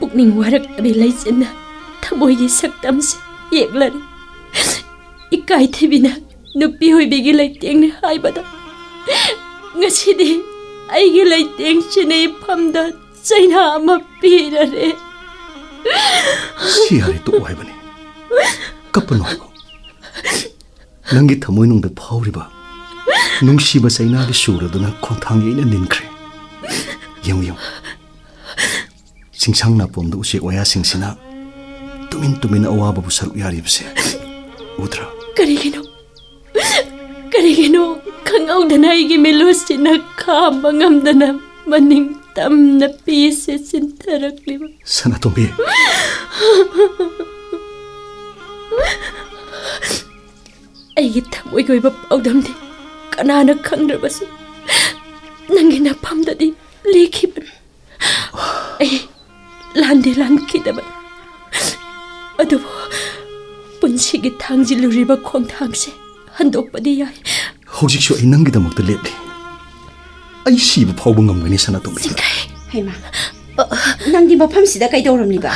ꯄꯨꯛꯅꯤꯡ ꯋꯥꯔꯛꯇꯕꯤ ꯂꯩꯆꯤꯟꯅ ꯊꯃꯣꯏꯒꯤ ꯁꯛꯇꯝꯁꯦ ꯌꯦꯛꯂꯔꯤ ꯏꯀꯥꯏꯊꯤꯕꯤꯅ ꯅꯨꯄꯤ ꯑꯣꯏꯕꯤꯒꯤ ꯂꯩꯇꯦꯡꯅꯤ ꯍꯥꯏꯕꯗ ꯉꯁꯤꯗꯤ ꯑꯩꯒꯤ ꯂꯩꯇꯦꯡꯁꯤꯅ ꯏꯐꯝꯗ ꯆꯩꯅꯥ ꯑꯃ ꯄꯤꯔꯔꯦ ꯁꯤ ꯍꯥꯏꯔꯦ ꯇꯣꯛꯑꯣ ꯍꯥꯏꯕꯅꯤ ꯀꯞꯄꯅꯣ ꯍꯥꯏꯕ ꯅꯪꯒꯤ ꯊꯃꯣꯏꯅꯨꯡꯗ ꯐꯥꯎꯔꯤꯕ ꯅꯨꯡꯁꯤꯕ ꯆꯩꯅꯥꯒꯤ ꯁꯨꯔꯗꯨꯅ ꯈꯣꯡꯊꯥꯡ ꯌꯩꯅ ꯅꯤꯟꯈ꯭ꯔꯦ ꯌꯦꯡꯉꯨ ꯌꯦꯡꯉꯨ ꯆꯤꯡꯁꯥꯡ ꯅꯥꯄꯣꯝꯗ ꯎꯆꯦꯛ ꯋꯥꯌꯥꯁꯤꯡꯁꯤꯅ ꯇꯨꯃꯤꯟ ꯇꯨꯃꯤꯟ ꯑꯋꯥꯕꯕꯨ ꯁꯔꯨꯛ ꯌꯥꯔꯤꯕꯁꯦ ꯎꯗ꯭ꯔꯥ ꯀꯔꯤꯒꯤꯅꯣ ꯈꯪꯍꯧꯗꯅ ꯑꯩꯒꯤ ꯃꯤꯂꯣꯁꯤꯅ ꯈꯥꯝꯕ ꯉꯝꯗꯅ ꯃꯅꯤꯡ ꯇꯝꯅ ꯄꯤꯁꯦ ꯆꯤꯟꯊꯔꯛꯂꯤꯕ ꯁꯅꯥꯇꯣꯝꯕꯤ ꯑꯩꯒꯤ ꯊꯃꯣꯏꯒꯤ ꯑꯣꯏꯕ ꯄꯥꯎꯗꯝꯗꯤ ꯀꯅꯥꯅ ꯈꯪꯗ꯭ꯔꯕꯁꯨ ꯅꯪꯒꯤ ꯅꯐꯝꯗꯗꯤ ꯂꯦꯈꯤꯕꯅꯤ ꯑꯩ ꯂꯥꯟꯈꯤꯗꯕ ꯑꯗꯨꯕꯨ ꯄꯨꯟꯁꯤꯒꯤ ꯊꯥꯡꯖꯤꯜꯂꯨꯔꯤꯕ ꯈꯣꯡꯊꯥꯡꯁꯦ ꯍꯟꯗꯣꯛꯄꯗꯤ ꯌꯥꯏ ꯍꯧꯖꯤꯛꯁꯨ ꯑꯩ ꯅꯪꯒꯤꯗꯃꯛꯇ ꯂꯦꯞꯂꯤ ꯑꯩ ꯁꯤꯕ ꯐꯥꯎꯕ ꯉꯝꯒꯅꯤ ꯁꯅꯥꯇꯣꯝꯕꯤ ꯍꯩꯃꯥ ꯅꯪꯗꯤ ꯃꯐꯝꯁꯤꯗ ꯀꯩꯗꯧꯔꯝꯂꯤꯕ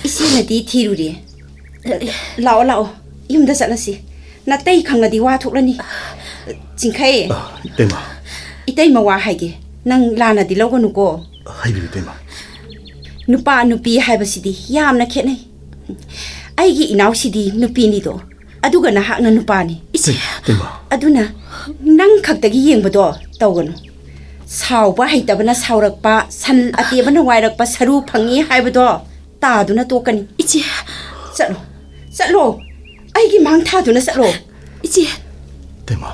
ꯏꯆꯦꯅꯗꯤ ꯊꯤꯔꯨꯔꯤ ꯂꯥꯛꯑꯣ ꯌꯨꯝꯗ ꯆꯠꯂꯁꯤ ꯅꯥꯇꯩ ꯈꯪꯉꯗꯤ ꯋꯥ ꯊꯣꯛꯂꯅꯤ ꯆꯤꯡꯈꯩ ꯏꯇꯩꯃ ꯏꯇꯩꯃ ꯋꯥ ꯍꯥꯏꯒꯦ ꯅꯪ ꯂꯥꯟꯅꯗꯤ ꯂꯧꯒꯅꯨꯀꯣ ꯍꯥꯏꯕꯤꯌꯨ ꯏꯇꯩꯃ ꯅꯨꯄꯥ ꯅꯨꯄꯤ ꯍꯥꯏꯕꯁꯤꯗꯤ ꯌꯥꯝꯅ ꯈꯦꯠꯅꯩ ꯑꯩꯒꯤ ꯏꯅꯥꯎꯁꯤꯗꯤ ꯅꯨꯄꯤꯅꯤꯗꯣ ꯑꯗꯨꯒ ꯅꯍꯥꯛꯅ ꯅꯨꯄꯥꯅꯤ ꯏꯇꯩꯃ ꯑꯗꯨꯅ ꯅꯪ ꯈꯛꯇꯒꯤ ꯌꯦꯡꯕꯗꯣ ꯇꯧꯒꯅꯨ ꯁꯥꯎꯕ ꯍꯩꯇꯕꯅ ꯁꯥꯎꯔꯛꯄ ꯁꯟ ꯑꯇꯦꯕꯅ ꯋꯥꯏꯔꯛꯄ ꯁꯔꯨ ꯐꯪꯉꯤ ꯍꯥꯏꯕꯗꯣ ꯇꯥꯗꯨꯅ ꯇꯣꯛꯀꯅꯤ ꯏꯆꯦ ꯆꯠꯂꯣ ꯑꯩꯒꯤ ꯃꯥꯡ ꯊꯥꯗꯨꯅ ꯆꯠꯂꯣ ꯏꯆꯦ 이때마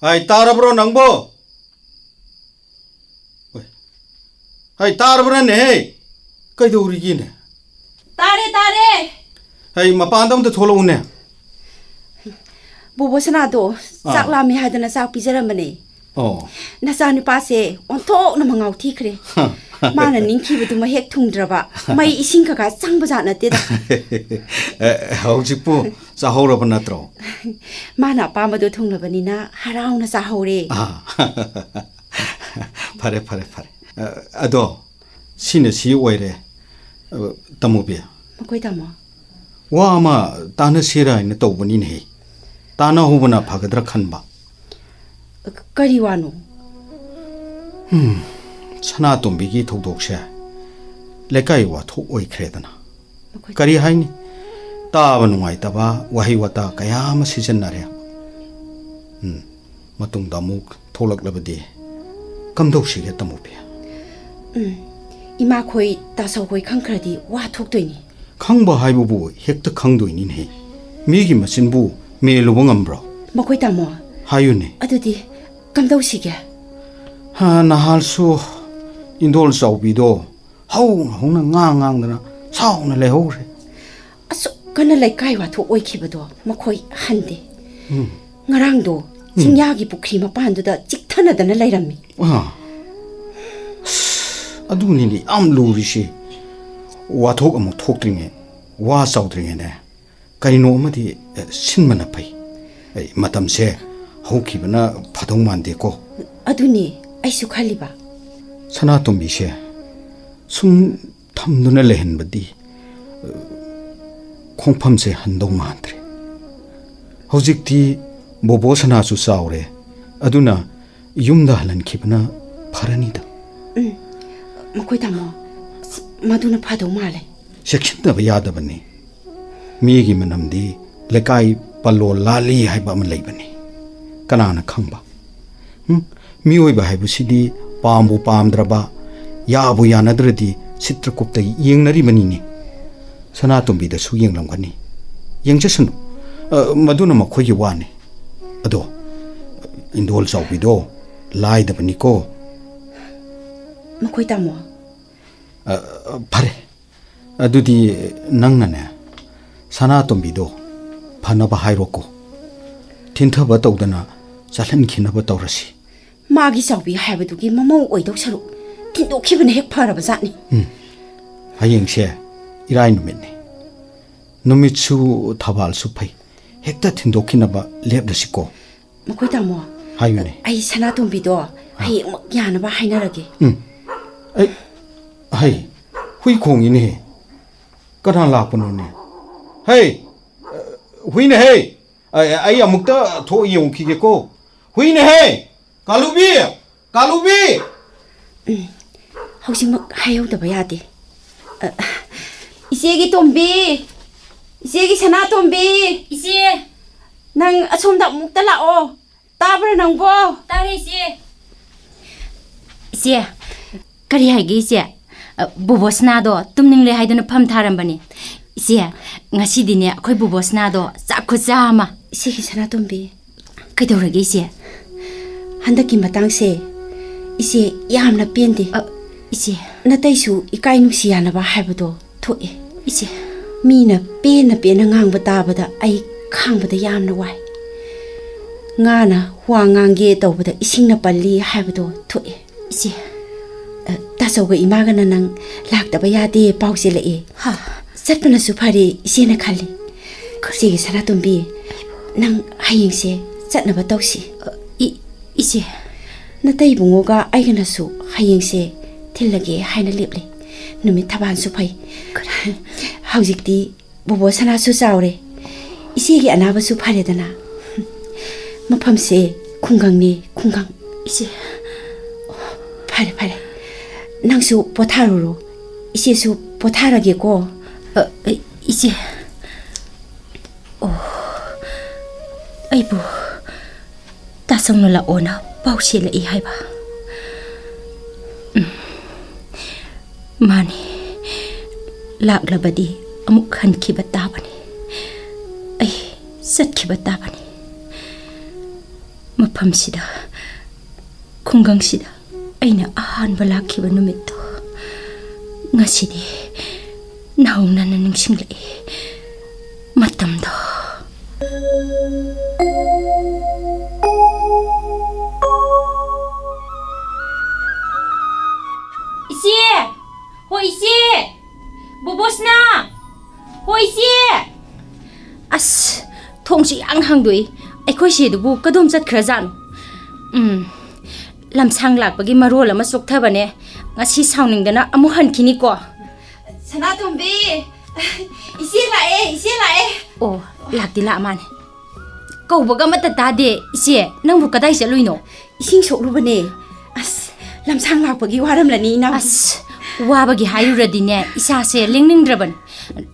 아이 따라브로 낭보 아이 따라브라네 그래도 우리기네 따래 아이 마빠한다부터 돌아오네 보보스나도 짝라미 하더나 짝 비자라마네 나사 누파세 온톡나 망아우티 그래 마는 닝키부도 핵 퉁드라바 마이 이싱가가 짱부자나때다 hꯧ직부 싸호러번 나트로 마나 빠마도 퉁러버니나 하라우나 싸호래 파래 아도 시네 시 오이래 따모비야 뭐거이 따모 와마 따나 시라이네 또보니네 따나 호보나 파가드라 칸바 करी वानो सनातोंबीगी थौदोकसे लेकाई वाथो ओइख्रेदना करी हाइनी ताबा नुंगाइतबा वाहि वाता कयाम सिजननारे मतुंगदा मुक थोलकलबदि कमदौसिगे तमुपे इमा खोइ तासौ खोइ खंखरदि वा थोक्तोइनी खंबा हाइबुबु हेक्ता खंगदोइनी ने मिगी मसिनबु मेलुबो ngambro मखोइ तामो हायुने अदुदि कमदौसिगे 하 나할수 인돌 사우비도 하우나 ngang 사우나 레호레 아소 그나 레카이 와토 오이키버도 머코이 한데 nga랑도 징야기 부크리 마판두다 찍타나다나 레이람미 아두니니 암루리시 와톡 아무 톡드링에 와 사우드링에네 가리노 어머디 신만나 파이 마담세 하우키버나 파동만데고 아두니 아이수 칼리바 सनातोंबीसे सुम थमदुना लेहनबदी खोंफमसे हंदौ मांद्रे हौजिकती बोबो सनासु चावरे अदुना युमदा हलनखिबना फरनीदा मखोइ तामो मदुना फादौ माले सेखिनदब यादबनी मीगी मनमदी लेकाई पल्लो लाली हाइबा म लेबनी कनाना खंबा मियोइबा हाइबसिदी पामबु पामद्रबा याबु यानद्रदि 시트꯭ꯔꯀꯣꯞꯇꯒꯤ ꯌꯦꯡꯅꯔꯤꯕꯅꯤꯅꯤ ꯁꯅꯥꯇꯣꯝꯕꯤꯗꯁꯨ ꯌꯦꯡꯂꯝꯒꯅꯤ ꯌꯦꯡꯖꯁꯅꯨ ꯃꯗꯨꯅ ꯃꯈꯣꯏꯒꯤ ꯋꯥꯅꯤ ꯑꯗꯣ ꯏꯟꯗꯣꯜ ꯆꯥꯎꯕꯤꯗꯣ ꯂꯥꯏꯗꯕꯅꯤꯀꯣ ꯃꯈꯣꯏ ꯇꯥꯃꯣ ꯐꯔꯦ ꯑꯗꯨꯗꯤ ꯅꯪꯅꯅꯦ ꯁꯅꯥꯇꯣꯝꯕꯤꯗꯣ ꯐꯅꯕ ꯍꯥꯏꯔꯣꯀꯣ ꯊꯤꯟꯊꯕ ꯇꯧꯗꯅ ꯆꯠꯍꯟꯈꯤꯅꯕ ꯇꯧꯔꯁꯤ 마기 ꯆꯥꯎꯕꯤ ꯍꯥꯏꯕꯗꯨꯒꯤ ꯃꯃꯧ ꯑꯣꯏꯗꯧ ꯁꯔꯨꯛ ꯊꯤꯟꯗꯣꯛꯈꯤꯕꯅ ꯍꯦꯛ ꯐꯔꯕ ꯖꯥꯠꯅꯤ ꯍꯌꯦꯡꯁꯦ ꯏꯔꯥꯏ ꯅꯨꯃꯤꯠꯅꯤ ꯅꯨꯃꯤꯠꯁꯨ ꯊꯕꯥꯜꯁꯨ ꯐꯩ ꯍꯦꯛꯇ ꯊꯤꯟꯗꯣꯛꯈꯤꯅꯕ ꯂꯦꯞꯂꯁꯤꯀꯣ ꯃꯈꯣꯏ ꯇꯥꯃꯣ ꯍꯥꯏꯌꯨꯅꯦ ꯑꯩ ꯁꯅꯥꯇꯣꯝꯕꯤꯗꯣ ꯍꯌꯦꯡꯃꯛ ꯌꯥꯅꯕ ꯍꯥꯏꯅꯔꯒꯦ ꯑꯩ ꯍꯩ ꯍꯨꯏ ꯈꯣꯡꯉꯤꯅꯦ ꯀꯅꯥ ꯂꯥꯛꯄꯅꯣꯅꯦ ꯍꯩ ꯍꯨꯏꯅꯦ ꯍꯦ ꯑꯩ ꯑꯃꯨꯛꯇ ꯊꯣꯛ ꯌꯦꯡꯈꯤꯒꯦꯀꯣ ꯍꯨꯏꯅꯦ ꯍꯦ ꯀꯥꯂꯨꯕꯤ ꯀꯥꯂꯨꯕꯤ ꯍꯧꯖꯤꯛꯃꯛ ꯍꯥꯏꯍꯧꯗꯕ ꯌꯥꯗꯦ 이세기 톰비 이세기 사나 톰비 이제 난 아솜다 묵달라오 따브라 낭보 따래 이제 그리 하기 이제 부보스나도 tumningle 하이드는 팜 타람바니 이제 ngasidiне akhoi bubosnado chakhujama 이세기 사나 톰비 kaidourage 이제 한다기 마땅세 이세 야함나 뺀데 이제 나타이수 이까이 누시야나바 하이브도 토에 이제 미나 빼나 ngang taabada ai khangbada yamna wai ngana huangange tawbada isingna palli haibado thoe 이제 tasoga imagana nang lakdaba yade pause le e ha satpana su phari isena khalli sigi saratumbi nang hayingse chatnaba tawsi 이제 natai bungoga aigana su hayingse thillage haina leple numit thaban su phai haujikti bobo sana su chaure isegi anaba su pharedana mafamse khungangni khungang 이제 phare nangsu potharuro isesu potharage ko 이제 아이고 따성놀라 오나 바우실레 이 하이바 마니 락라바디 अमुक हनखिबा ताबनी ऐ सत्खिबा ताबनी मफमसिदा खुंगंसिदा ऐना अहानबा लाखिबा नुमित्तो ngasidi naunana ningsinglei matamdo 이씨 호이씨 보보스나 호이씨 아스 통시 양항도이 아이코시두부 그돔 ꯆꯠꯈ꯭ꯔꯖꯥꯅꯣ lamsang lakpagi marol ama soktabane ngasi sauningdana amu hankiniko sanatumbi isi lae oh lakti la mane kaubaga mata tade ise nangbu kadai chaluino ising sokrubane as lamsang lakpagi waramlani na as wabagi hayuradine isase lingningdraban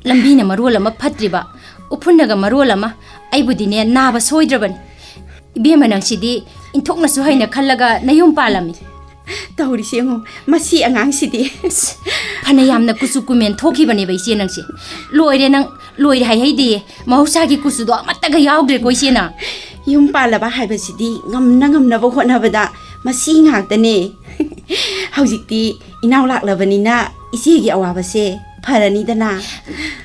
lambina marol ama phatriba uphunnaga marol ama aibudine naba soidraban ibema nangsidi inthoknasu haina khallaga nayum palami tauri sengo masi angang sidi phana yamna kusu kumen thoki bane bai se nangsi loire nang loire hai hai de mahausa gi kusu do amatta ga yaugre koi se na yum palaba haiba sidi ngamna bo hona bada masi ngakdane haujikti inaw laklabani na isi gi awaba se pharani dana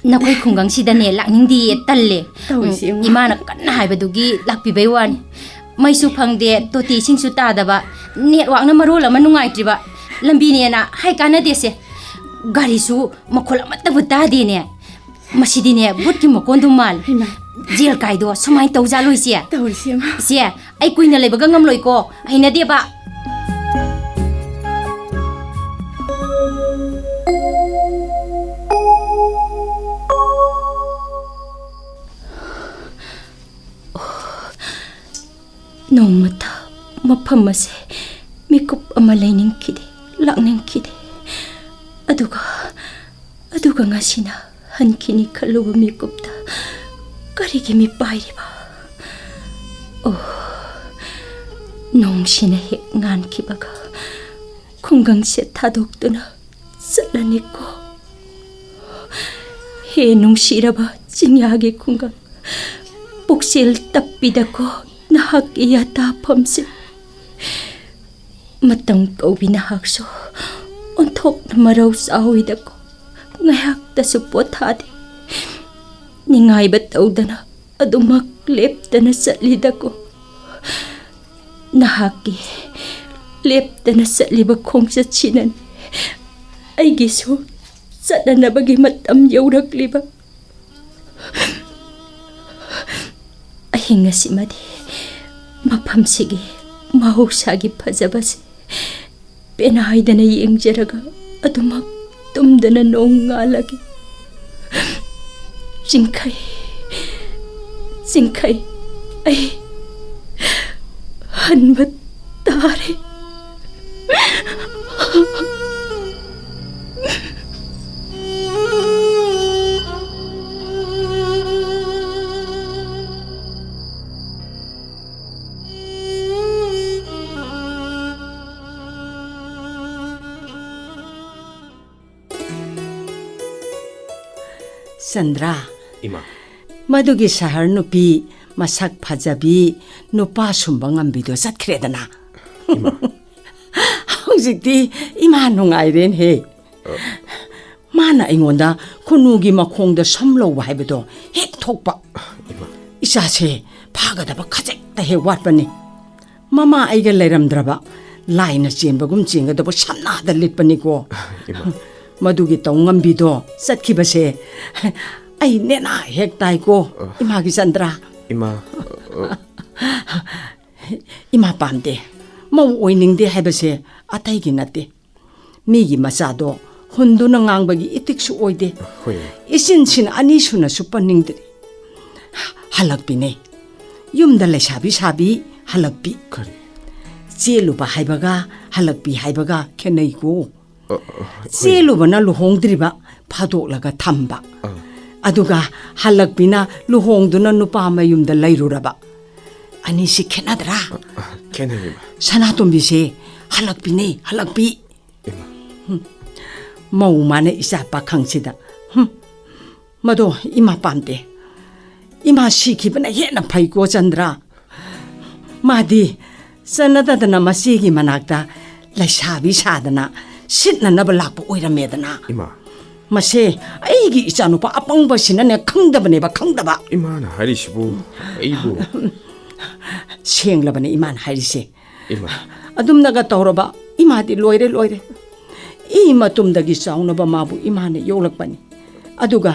nakoi khungang sidane lakning di talle tauri sengo imana kanna haiba dugi lakpi bai wani maisu phangde toti singsu tadaba network na marol ama nungaitriba lambi ne na hai kana dese gari su makhol amatta buta de ne masidi ne but ki mokon du mal jel kaido sumai tawja loisia tauri sengo se ai kuina lebaga ngam loi ko haina de ba नोमता मफम से makeup अमा लाइनिंखिदे लाकनिंखिदे अदुगा ngasiना हनखिनि खलुब मेकअपता करिगे मी पाइरिबा ओ नोंसिना हे nganखिबागा खुंगंसे थादोक्तुना ꯆꯠꯂꯅꯤꯀꯣ ꯍꯦ ꯅꯨꯡꯁꯤꯔꯕ ꯆꯤꯡꯌꯥꯒꯤ ꯈꯨꯡꯒꯪ ꯄꯨꯛꯆꯦꯜ ꯇꯞꯄꯤꯗꯀꯣ ꯅꯍꯥꯛꯀꯤ ꯌꯥꯇꯥꯐꯝꯁꯦ ꯃꯇꯝ ꯀꯧꯕꯤ ꯅꯍꯥꯛꯁꯨ ꯑꯣꯟꯊꯣꯛꯅ ꯃꯔꯧ ꯆꯥꯎꯏꯗꯀꯣ ꯉꯥꯏꯍꯥꯛꯇꯁꯨ ꯄꯣꯊꯥꯗꯦ ꯅꯤꯡꯉꯥꯏꯕ ꯇꯧꯗꯅ ꯑꯗꯨꯃꯛ ꯂꯦꯞꯇꯅ ꯆꯠꯂꯤꯗꯀꯣ ꯅꯍꯥꯛꯀꯤ ꯂꯦꯞꯇꯅ ꯆꯠꯂꯤꯕ ꯈꯣꯡꯆꯠꯁꯤꯅꯅꯤ ꯑꯩꯒꯤꯁꯨ ꯆꯠꯅꯅꯕꯒꯤ ꯃꯇꯝ ꯌꯧꯔꯛꯂꯤꯕ ꯑꯍꯤꯡ ꯑꯁꯤꯃꯗꯤ ꯃꯐꯝꯁꯤꯒꯤ ꯃꯍꯧꯁꯥꯒꯤ ꯐꯖꯕꯁꯦ ꯄꯦꯟꯅꯥꯏꯗꯅ ꯌꯦꯡꯖꯔꯒ ꯑꯗꯨꯃꯛ ꯇꯨꯝꯗꯅ ꯅꯣꯡ ꯉꯥꯜꯂꯒꯦ ꯆꯤꯡꯈꯩ ꯆꯤꯡꯈꯩ ꯑꯩ ꯍꯟꯕ ꯇꯥꯔꯦ ꯆꯟꯗ꯭ꯔ 이마. ꯃꯗꯨꯒꯤ ꯁꯍꯔ ꯅꯨꯄꯤ ꯃꯁꯛ ꯐꯖꯕꯤ ꯅꯨꯄꯥ ꯁꯨꯝꯕ ꯉꯝꯕꯤꯗꯣ ꯆꯠꯈ꯭ꯔꯦꯗꯅ 이마. ꯍꯧꯖꯤꯛꯇꯤ ꯏꯃꯥ ꯅꯨꯡꯉꯥꯏꯔꯦꯅꯦ ꯃꯥꯅ ꯑꯩꯉꯣꯟꯗ ꯈꯨꯟꯅꯨꯒꯤ ꯃꯈꯣꯡꯗ ꯁꯝ ꯂꯧꯕ ꯍꯥꯏꯕꯗꯣ ꯍꯦꯛ ꯊꯣꯛꯄ 이마. ꯏꯆꯥꯁꯦ ꯐꯥꯒꯗꯕ ꯈꯖꯤꯛꯇ ꯍꯦꯛ ꯋꯥꯠꯄꯅꯤ ꯃꯃꯥ ꯑꯩꯒ ꯂꯩꯔꯝꯗ꯭ꯔꯕ ꯂꯥꯏꯅ ꯆꯦꯟꯕꯒꯨꯝ ꯆꯦꯟꯒꯗꯕ ꯁꯝꯅꯥꯗ ꯂꯤꯠꯄꯅꯤꯀꯣ 이마. ꯃꯗꯨꯒꯤ ꯇꯧ ꯉꯝꯕꯤꯗꯣ ꯆꯠꯈꯤꯕꯁꯦ ꯑꯩ ꯅꯦꯅꯥ ꯍꯦꯛ ꯇꯥꯏꯀꯣ ꯏꯃꯥꯒꯤ ꯆꯟꯗ꯭ꯔ 이마. ꯏꯃꯥ ꯄꯥꯝꯗꯦ ꯃꯧ ꯑꯣꯏꯅꯤꯡꯗꯦ ꯍꯥꯏꯕꯁꯦ ꯑꯇꯩꯒꯤ ꯅꯠꯇꯦ ꯃꯤꯒꯤ ꯃꯆꯥꯗꯣ ꯍꯨꯟꯗꯨꯅ ꯉꯥꯡꯕꯒꯤ 이틱ꯁꯨ ꯑꯣꯏꯗꯦ ꯍꯣꯏ. 이신신 ꯑꯅꯤ ꯁꯨꯅꯁꯨ ꯄꯟꯅꯤꯡꯗ꯭ꯔꯤ ꯍꯜꯂꯛꯄꯤꯅꯦ ꯌꯨꯝꯗ ꯂꯩꯁꯥꯕꯤ ꯁꯥꯕꯤ ꯍꯜꯂꯛꯄꯤ 그래. ꯆꯦꯜꯂꯨꯕ ꯍꯥꯏꯕꯒ ꯍꯜꯂꯛꯄꯤ ꯍꯥꯏꯕꯒ ꯈꯦꯠꯅꯩꯀꯣ ꯆꯦꯜꯂꯨꯕꯅ ꯂꯨꯍꯣꯡꯗ꯭ꯔꯤꯕ ꯐꯥꯗꯣꯛꯂꯒ ꯊꯝꯕ ꯑꯗꯨꯒ ꯍꯜꯂꯛꯄꯤꯅ ꯂꯨꯍꯣꯡꯗꯨꯅ ꯅꯨꯄꯥ ꯃꯌꯨꯝꯗ ꯂꯩꯔꯨꯔꯕ ꯑꯅꯤꯁꯤ ꯈꯦꯠꯅꯗ꯭ꯔꯥ 걔네 이마. ꯁꯅꯥꯇꯣꯝꯕꯤꯁꯦ ꯍꯜꯂꯛꯄꯤꯅꯦ ꯍꯜꯂꯛꯄꯤ 이마. ꯃꯧ ꯃꯥꯅ ꯏꯆꯥ ꯄꯥꯈꯪꯁꯤꯗ ꯃꯗꯣ ꯏꯃꯥ ꯄꯥꯝꯗꯦ ꯏꯃꯥ ꯁꯤꯈꯤꯕꯅ ꯍꯦꯟꯅ ꯐꯩꯀꯣ ꯆꯟꯗ꯭ꯔ ꯃꯥꯗꯤ ꯆꯟꯅꯗꯗꯅ ꯃꯆꯦꯒꯤ ꯃꯅꯥꯛꯇ ꯂꯩꯁꯥꯕꯤ ꯁꯥꯗꯅ ꯁꯤꯠꯅꯅꯕ ꯂꯥꯛꯄ ꯑꯣꯏꯔꯝꯃꯦꯗꯅ 이마. ꯃꯁꯦ ꯑꯩꯒꯤ ꯏꯆꯥꯅꯨꯄꯥ ꯑꯄꯪꯕꯁꯤꯅꯅꯦ ꯈꯪꯗꯕꯅꯦꯕ ꯈꯪꯗꯕ 이마나 하리시부 에이부. ꯁꯦꯡꯂꯕꯅꯦ ꯏꯃꯥꯅ ꯍꯥꯏꯔꯤꯁꯦ 이마. ꯑꯗꯨꯝꯅꯒ ꯇꯧꯔꯕ ꯏꯃꯥꯗꯤ ꯂꯣꯏꯔꯦ ꯂꯣꯏꯔꯦ 이 ꯃꯇꯨꯡꯗꯒꯤ ꯆꯥꯎꯅꯕ ꯃꯥꯕꯨ ꯏꯃꯥꯅ ꯌꯣꯛꯂꯛꯄꯅꯤ ꯑꯗꯨꯒ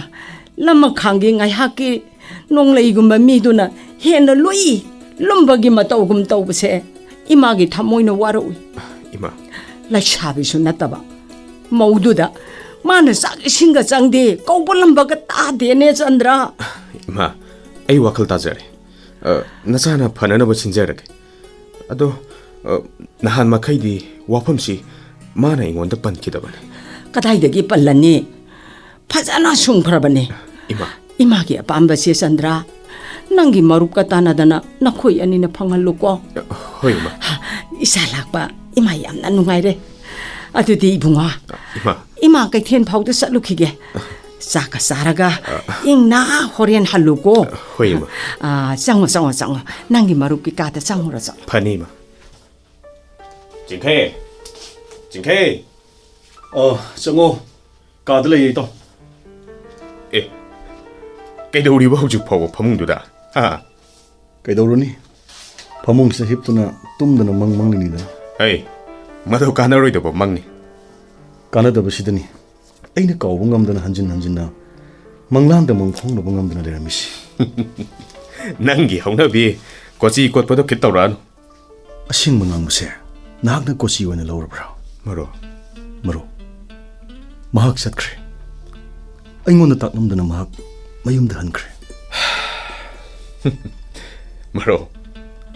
ꯂꯃꯈꯥꯡꯒꯤ ꯉꯥꯏꯍꯥꯛꯀꯤ ꯅꯣꯡꯂꯩꯒꯨꯝꯕ ꯃꯤꯗꯨꯅ ꯍꯦꯟꯅ ꯂꯨꯏ ꯂꯨꯝꯕꯒꯤ ꯃꯇꯧꯒꯨꯝ ꯇꯧꯕꯁꯦ ꯏꯃꯥꯒꯤ ꯊꯃꯣꯏꯅ ꯋꯥꯔꯛꯎꯏ 이마. ꯂꯩꯁꯥꯕꯤꯁꯨ ꯅꯠꯇꯕ ꯃꯧꯗꯨꯗ ꯃꯥꯅ ꯆꯥꯛ ꯏꯁꯤꯡꯒ ꯆꯪꯗꯦ ꯀꯧꯕ ꯂꯝꯕꯒ ꯇꯥꯗꯦꯅꯦ ꯆꯟꯗ꯭ꯔ 이마. 에이 와클 따자래. 나사나 파나나버 친자라게. 아도 나한 마카이디 와펌시 마나 이원다 빤키다바네. 그다이더기 빨랐니 파자나 숭프라바네 이마. 이마기 아빠ambas에 ꯆꯟꯗ꯭ꯔ ꯅꯪꯒꯤ ꯃꯔꯨꯞꯀ ꯇꯥꯟꯅꯗꯅ ꯅꯈꯣꯏ ꯑꯅꯤꯅ ꯐꯪꯍꯜꯂꯨꯀꯣ ꯍꯣꯏ ꯏꯃꯥ ꯏꯁꯥ ꯂꯥꯛꯄ ꯏꯃꯥ ꯌꯥꯝꯅ ꯅꯨꯡꯉꯥꯏꯔꯦ ꯑꯗꯨꯗꯤ ꯏꯕꯨꯡꯉꯣ 이마. 이마 ꯀꯩꯊꯦꯜ ꯐꯥꯎꯗ ꯆꯠꯂꯨꯈꯤꯒꯦ ꯆꯥꯛꯀ ꯆꯥꯔꯒ ꯏꯪꯅ ꯍꯣꯔꯦꯟ ꯍꯜꯂꯨꯀꯣ ꯍꯣꯏ 이마. ꯆꯪꯉꯣ ꯆꯪꯉꯣ ꯆꯪꯉꯣ ꯅꯪꯒꯤ ꯃꯔꯨꯞꯀꯤ ꯀꯥꯗ ꯆꯪꯉꯨꯔꯣ 파니 이마. 징케이. 징케이. ꯆꯪꯉꯣ ꯀꯥꯗ ꯂꯩꯌꯦ ꯏꯇꯥꯎ 에. ꯀꯩꯗꯧꯔꯤꯕ ꯍꯧꯖꯤꯛ ꯐꯥꯎꯕ ꯐꯃꯨꯡꯗꯨꯗ ꯀꯩꯗꯧꯔꯨꯅꯤ ꯐꯃꯨꯡꯁꯤꯗ ꯍꯤꯞꯇꯨꯅ ꯇꯨꯝꯗꯅ ꯃꯪꯂꯤꯅꯤꯗꯅ ꯑꯩ ꯃꯗꯨ ꯀꯥꯟꯅꯔꯣꯏꯗꯕ ꯃꯪꯅꯤ ꯀꯥꯟꯅꯗꯕꯁꯤꯗꯅꯤ ꯑꯩꯅ ꯀꯥꯎꯕ ꯉꯝꯗꯅ ꯍꯟꯖꯤꯟ ꯍꯟꯖꯤꯟꯅ ꯃꯪꯂꯥꯟꯗ ꯃꯪ ꯐꯥꯎꯅꯕ ꯉꯝꯗꯅ ꯂꯩꯔꯝꯃꯤꯁꯤ ꯅꯪꯒꯤ ꯍꯧꯅꯕꯤ ꯀꯣꯆꯤ ꯀꯣꯠꯄꯗꯣ ꯈꯤꯠ ꯇꯧꯔꯛꯑꯅꯨ ꯑꯁꯦꯡꯕ ꯉꯥꯡꯕꯁꯦ ꯅꯍꯥꯛꯅ ꯀꯣꯆꯤ ꯑꯣꯏꯅ ꯂꯧꯔꯕ꯭ꯔꯥ ꯃꯔꯣ ꯃꯍꯥꯛ ꯆꯠꯈ꯭ꯔꯦ ꯑꯩꯉꯣꯟꯗ ꯇꯥꯛꯂꯝꯗꯅ ꯃꯍꯥꯛ ꯃꯌꯨꯝꯗ ꯍꯟꯈ꯭ꯔꯦ ꯃꯔꯣ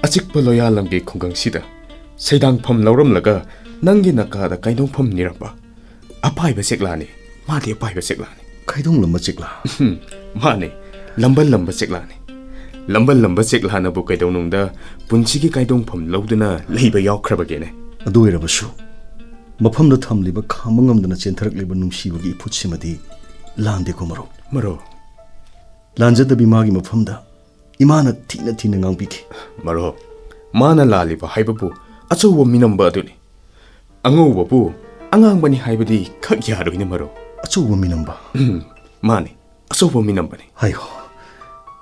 ꯑꯆꯤꯛꯄ ꯂꯣꯌꯥꯂꯝꯒꯤ ꯈꯨꯡꯒꯪꯁꯤꯗ ꯁꯩꯗꯥꯡꯐꯝ ꯂꯧꯔꯝꯂꯒ ꯅꯪꯒꯤ ꯅꯀꯥꯗ ꯀꯩꯗꯧꯐꯝ ꯅꯤꯔꯝꯕ ꯑꯄꯥꯏꯕ ꯆꯦꯛꯂꯥꯅꯤ ꯃꯥꯗꯤ ꯑꯄꯥꯏꯕ ꯆꯦꯛꯂꯥꯅꯤ ꯈꯩꯗꯣꯡꯂꯝꯕ ꯆꯦꯛꯂꯥ ꯃꯥꯅꯦ ꯂꯝꯕꯟ ꯂꯝꯕ ꯆꯦꯛꯂꯥꯅꯤ ꯂꯝꯕꯟ ꯂꯝꯕ ꯆꯦꯛꯂꯥꯅꯕꯨ ꯀꯩꯗꯧꯅꯨꯡꯗ ꯄꯨꯟꯁꯤꯒꯤ ꯀꯩꯗꯣꯡꯐꯝ ꯂꯧꯗꯨꯅ ꯂꯩꯕ ꯌꯥꯎꯈ꯭ꯔꯕꯒꯦꯅꯦ ꯑꯗꯨ ꯑꯣꯏꯔꯕꯁꯨ ꯃꯐꯝꯗ ꯊꯝꯂꯤꯕ ꯈꯥꯝꯕ ꯉꯝꯗꯅ ꯆꯦꯟꯊꯔꯛꯂꯤꯕ ꯅꯨꯡꯁꯤꯕꯒꯤ ꯏꯐꯨꯠꯁꯤꯃꯗꯤ ꯂꯥꯟꯗꯦꯀꯣ ꯃꯔꯨꯞ ꯃꯔꯨꯞ ꯂꯥꯟꯖꯗꯕꯤ ꯃꯥꯒꯤ ꯃꯐꯝꯗ ꯏꯃꯥꯅ ꯊꯤꯅ ꯊꯤꯅ ꯉꯥꯡꯕꯤꯈꯤ ꯃꯔꯨꯞ ꯃꯥꯅ ꯂꯥꯜꯂꯤꯕ ꯍꯥꯏꯕꯕꯨ ꯑꯆꯧꯕ ꯃꯤꯅꯝꯕ ꯑꯗꯨꯅꯤ ꯑꯉꯧꯕꯕꯨ ꯑꯉꯥꯡꯕꯅꯤ ꯍꯥꯏꯕꯗꯤ ꯈꯛ ꯌꯥꯔꯣꯏꯅꯦ ꯃꯔꯨꯞ ꯑꯆꯧꯕ ꯃꯤꯅꯝꯕ ꯃꯥꯅꯤ ꯑꯆꯧꯕ ꯃꯤꯅꯝꯕꯅꯤ ꯍꯥꯏꯌꯣ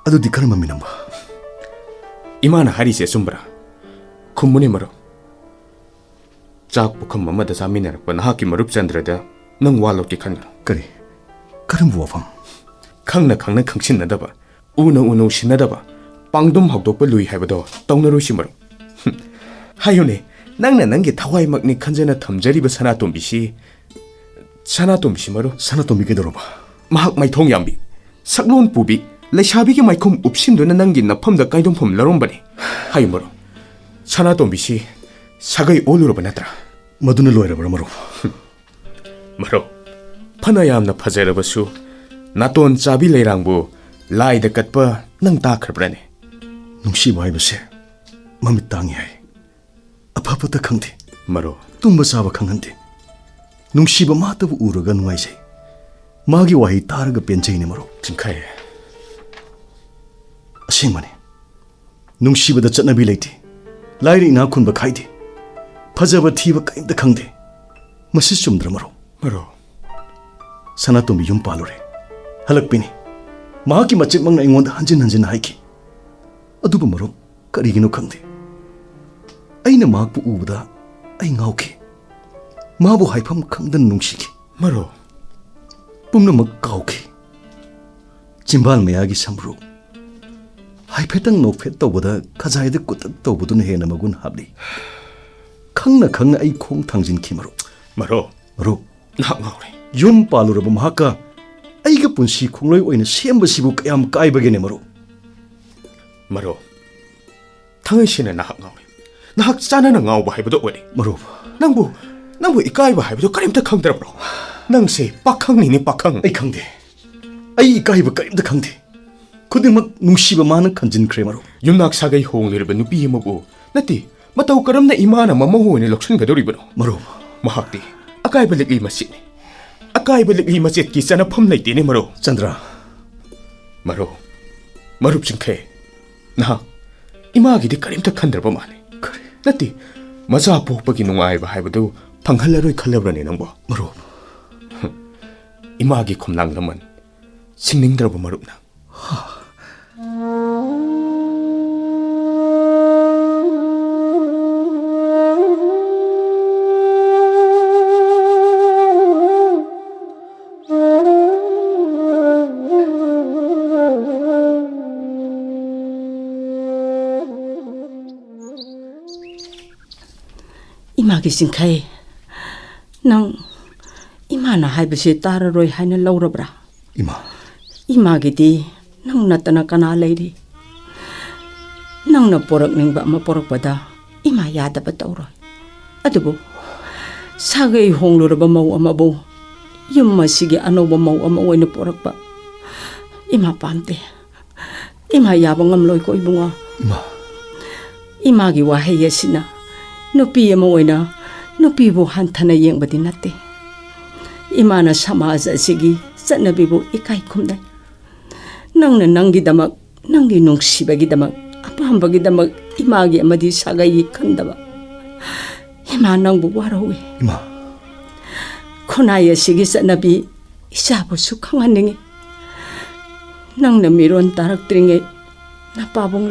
ꯑꯗꯨꯗꯤ ꯀꯔꯝꯕ ꯃꯤꯅꯝꯕ 이마나 하리세 숨브라 쿰무니 머럽 짝 부컴 엄마다 자미나락바 나하키 머럽 잔드라다 능 와로키 칸가 그래 그런 부어밤 캉나 캉신나다바 우노 신나다바 빵돔 학독바 루이 하이바도 떡너루시 머럽 하요네 낭나 난게 타와이 막니 칸제나 탐자리바 사나톰비시 머럽 사나톰비게 들어봐 마학 마이 통얌비 삭론 부비 레샤비게 마이콤 읍심도는 남긴 나펌다 까이동품 러롬바니 하이 머러 사나돈비시 사가이 올루로 보냈더라 머두는 로이라버라 머로 머러 파나야암나 파제르버수 나돈 짜비레랑부 라이드 갓바 낭다 크르브라네 농시바 하이버세 맘이 땅이 하이 아파부터 강대 머러 tumba saba khangante nungsiba matabu uraga nungaisai magi wahi taraga penchaine maro 징카에 asengmane nungsibada chatnabi leite lairi ina khunba khaide phajaba thiba kaimta khangde masi chumdra maro 머러 sanatombi yum palure halakpini mahaki machik mangna ingonda hanjin haiki aduba maro karigino khangde aina mahakpu ubada ai ngauki mabu haifam khangdan nungsiki 머러 pumnamak kauki chimbal mayagi samru haifetang nokphet tawbada khajaida kutak tawbudun hena magun habli khangna ai khong thangjin khimaro 머러 maro 나가오래 yum paluraba mahaka aiga punsi khongloi oina semba sibu kayam kaibagene maro 머러 당신은 나가오래 나학 짜나나 나오바 하이버도 오래 maro 낭부 이까이바 하이버도 까림다 캉더라브로 낭세 빡캉니니 빡캉 ai khangde ai kaiba kaimda khangde khudingmak nungsiba mana khanjin khre maro 윤낙 사가이 호응리르바 누비 모고 나티 마타우 까람나 이마나 마마호니 럭션 가도리브노 maro 마학디 아까이바 릭리 마시니 아까이바 릭리 마시 기사나 펌라이티니 마로 chandra 마로 마룹징케 나 이마기디 까림다 칸더바 마네 kare 나티 마자 보박이 농아이바 하이바도 방할라로이 칼라브라니 낭보 maro 이마기 콤랑라만 싱닝드라보 마룹나 이마기 싱카이 낭 이마나 하이버시 따라로이 하이나 러브라 ima 이마기디 낭 나타나 까나 레이리 낭나 포럭닝바 마 포럭바다 이마 야다바 떠오로 아두부 사게이 홍루르바 마우 아마보 윰마시기 아노바 마우 아마 오이나 포럭바 이마 빰데 이마 야방암 로이코 이붕아 ima 이마기 와헤예시나 누피 아마 오이나 누피부 한타나 옌바디 나테 이마나 사마자 시기 짠나비부 이카이 콤다 낭나 낭기다막 낭기 농시바기다막 아파함바기다막 이마기 아마디 사가이 칸다바 이마 낭부 와로위 ima 코나야 시기 짠나비 이사부 수강한능이 낭나 미론 따락드링에 나빠봉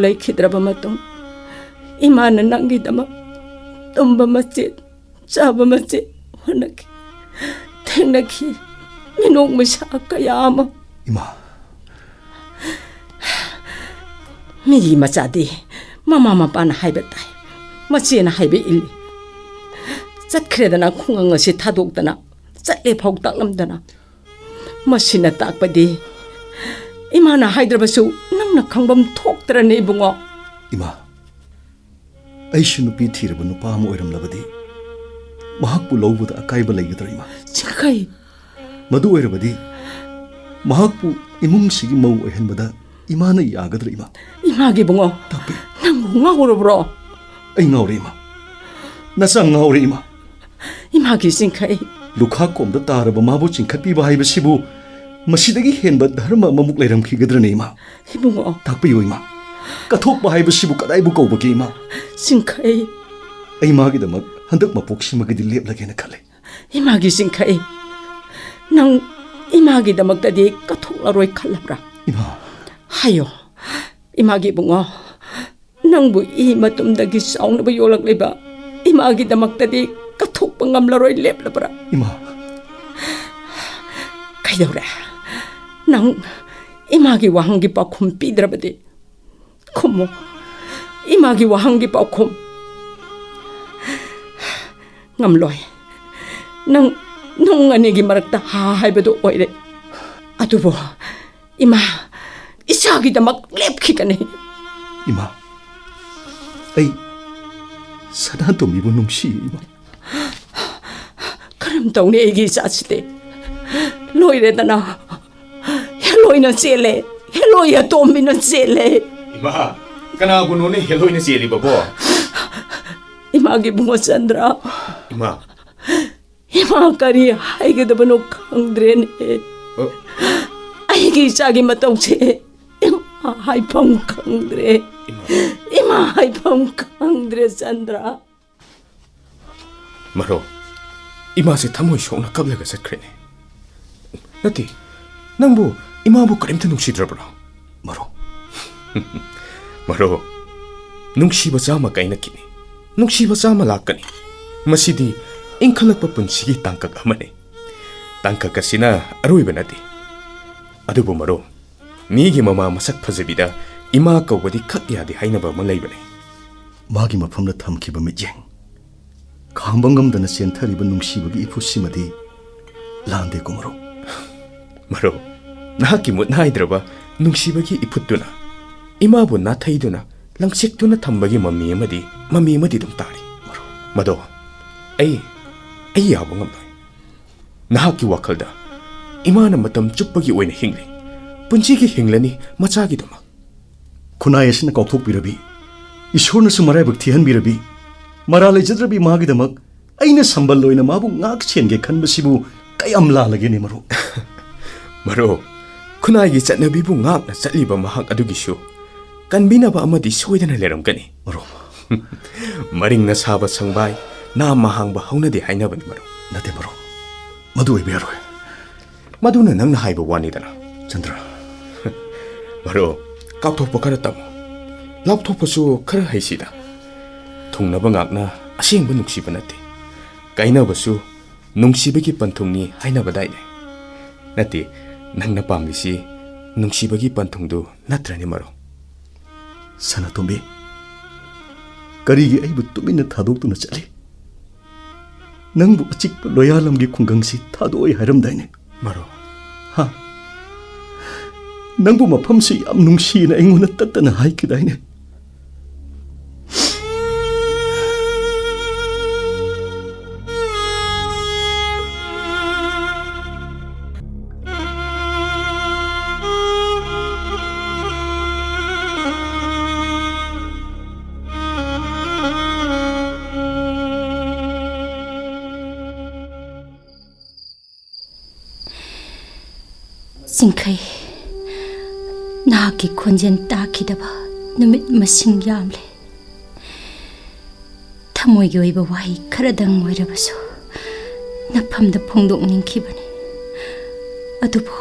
라이키드라 마통 이마는 낭기다막 tomba masjid saba masjid wanaki tenaki minong masaka yama ima mi masadi mama mapana haibetai masina haibe illi zatkhredana khungang asi thadokdana chatle phok taklamdana masina takpadi imana haidrabasu nangna khangbam thoktrane bungo ima aishu nupi thiraba nupa am oiramlabadi mahakpu lowbuda akaiba leigadra ima chikai madu oirabadi mahakpu imungsigi mau oihanbada imana yagadra ima imagi bungo tapi nang ngawro bro ai ngawre ima नचा ngawre ima 이마기 싱카이 lukha komda taraba mabu chingkhatpiba haibasibu masidagi henba dharma mamuk leiramkhigadrane ima 이봉어 takpiyo ima kathokba haibasibu kadaibu kawbagi ima 싱카이 ai magidamak handak mapoksimagidi leplagena khale 이마기 싱카이 낭 이마기 다막다디 까톡라로이 칼라브라 ima 하요 이마기 봉어 낭부 이 마tum다기 사우나바 요락레바 이마기 다막다디 까톡 방감라로이 렙라브라 ima 가이더라 낭 이마기 와한기 빠콤 삐드라바디 콤모 이마기 와한기 빠콤 ngamloy nang nung anigi marakta haibado oire adubo ima isagi da maklep kane ima ai sadanto mibu nungsi ima karam tawne egi sasite loire dana heloina sele heloya tomina sele Ima, kana guno ni hello ni sili babo. imagi bungo Sandra Ima, ima kari haigedabano khangdrene aigi sagi matongse ima haipam khangdre ima haipam khangdre Sandra maro. Ima se thamoy shona kablaga satkrene. Nati, nangbu ima bu karimta nungsidrabra. maro Maro, nungsiba sama kaina kini. Nungsiba sama lakani. Masidi ingkhalakpa punsigi tangkak amane. Tangkak asina aroiba nati. Adubu maro, migi mama masak phajabida ima kawbadi khak yadi hainaba ma leibane. magi mafamda thamkiba mijeng khangbangam dana senthariba nungsibagi ipusimadi lande kumaro Maro, nahaki mut naidraba nungsibagi iputuna. Ima bu nathaiduna langsektuna thambagi mami amadi dum tari. Mado, ai yabu ngamnoi. Nahaki wakhalda imana matam chuppagi oina hingli. Punchigi hinglani machagi duma. khunai asina kauthokpirabi ishorna su maraibak thihanbirabi marale jadrabi magidamak aina sambal loina mabu ngak chenge khanbasibu kayam lalageni maro Maro, khunai chatnabi bu ngak na chatliba mahak adugishu kanbinaba amadi soidana leramgani. maro Maring na saba sangbai na mahangba haunadi hainabani maro. nate maro madu oibe yaroi Maduna nang na haiba wani dana. chandra Maro, kauthokpa khara tamo. Lapthokpasu khara haisida. Thungnaba ngakna asengba nungsiba nate. Kainabasu nungsibagi panthungni hainaba daine. Nate, nangna pamlisi nungsibagi panthungdu natrani maro. sanatombe karigi aibu tumina thadoktuna chali nangbu achikpa loyalamgi khungangsi thadoi haramdaine Maro, ha nangbu mafamsi yam nungsina engona tattana haikidaine ꯁꯤꯡꯈꯩ ꯅꯍꯥꯛꯀꯤ ꯈꯣꯟꯖꯦꯜ ꯇꯥꯈꯤꯗꯕ ꯅꯨꯃꯤꯠ ꯃꯁꯤꯡ ꯌꯥꯝꯂꯦ ꯊꯃꯣꯏꯒꯤ ꯑꯣꯏꯕ ꯋꯥꯍꯩ ꯈꯔꯗꯪ ꯑꯣꯏꯔꯕꯁꯨ ꯅꯐꯝꯗ ꯐꯣꯡꯗꯣꯛꯅꯤꯡꯈꯤꯕꯅꯤ ꯑꯗꯨꯕꯨ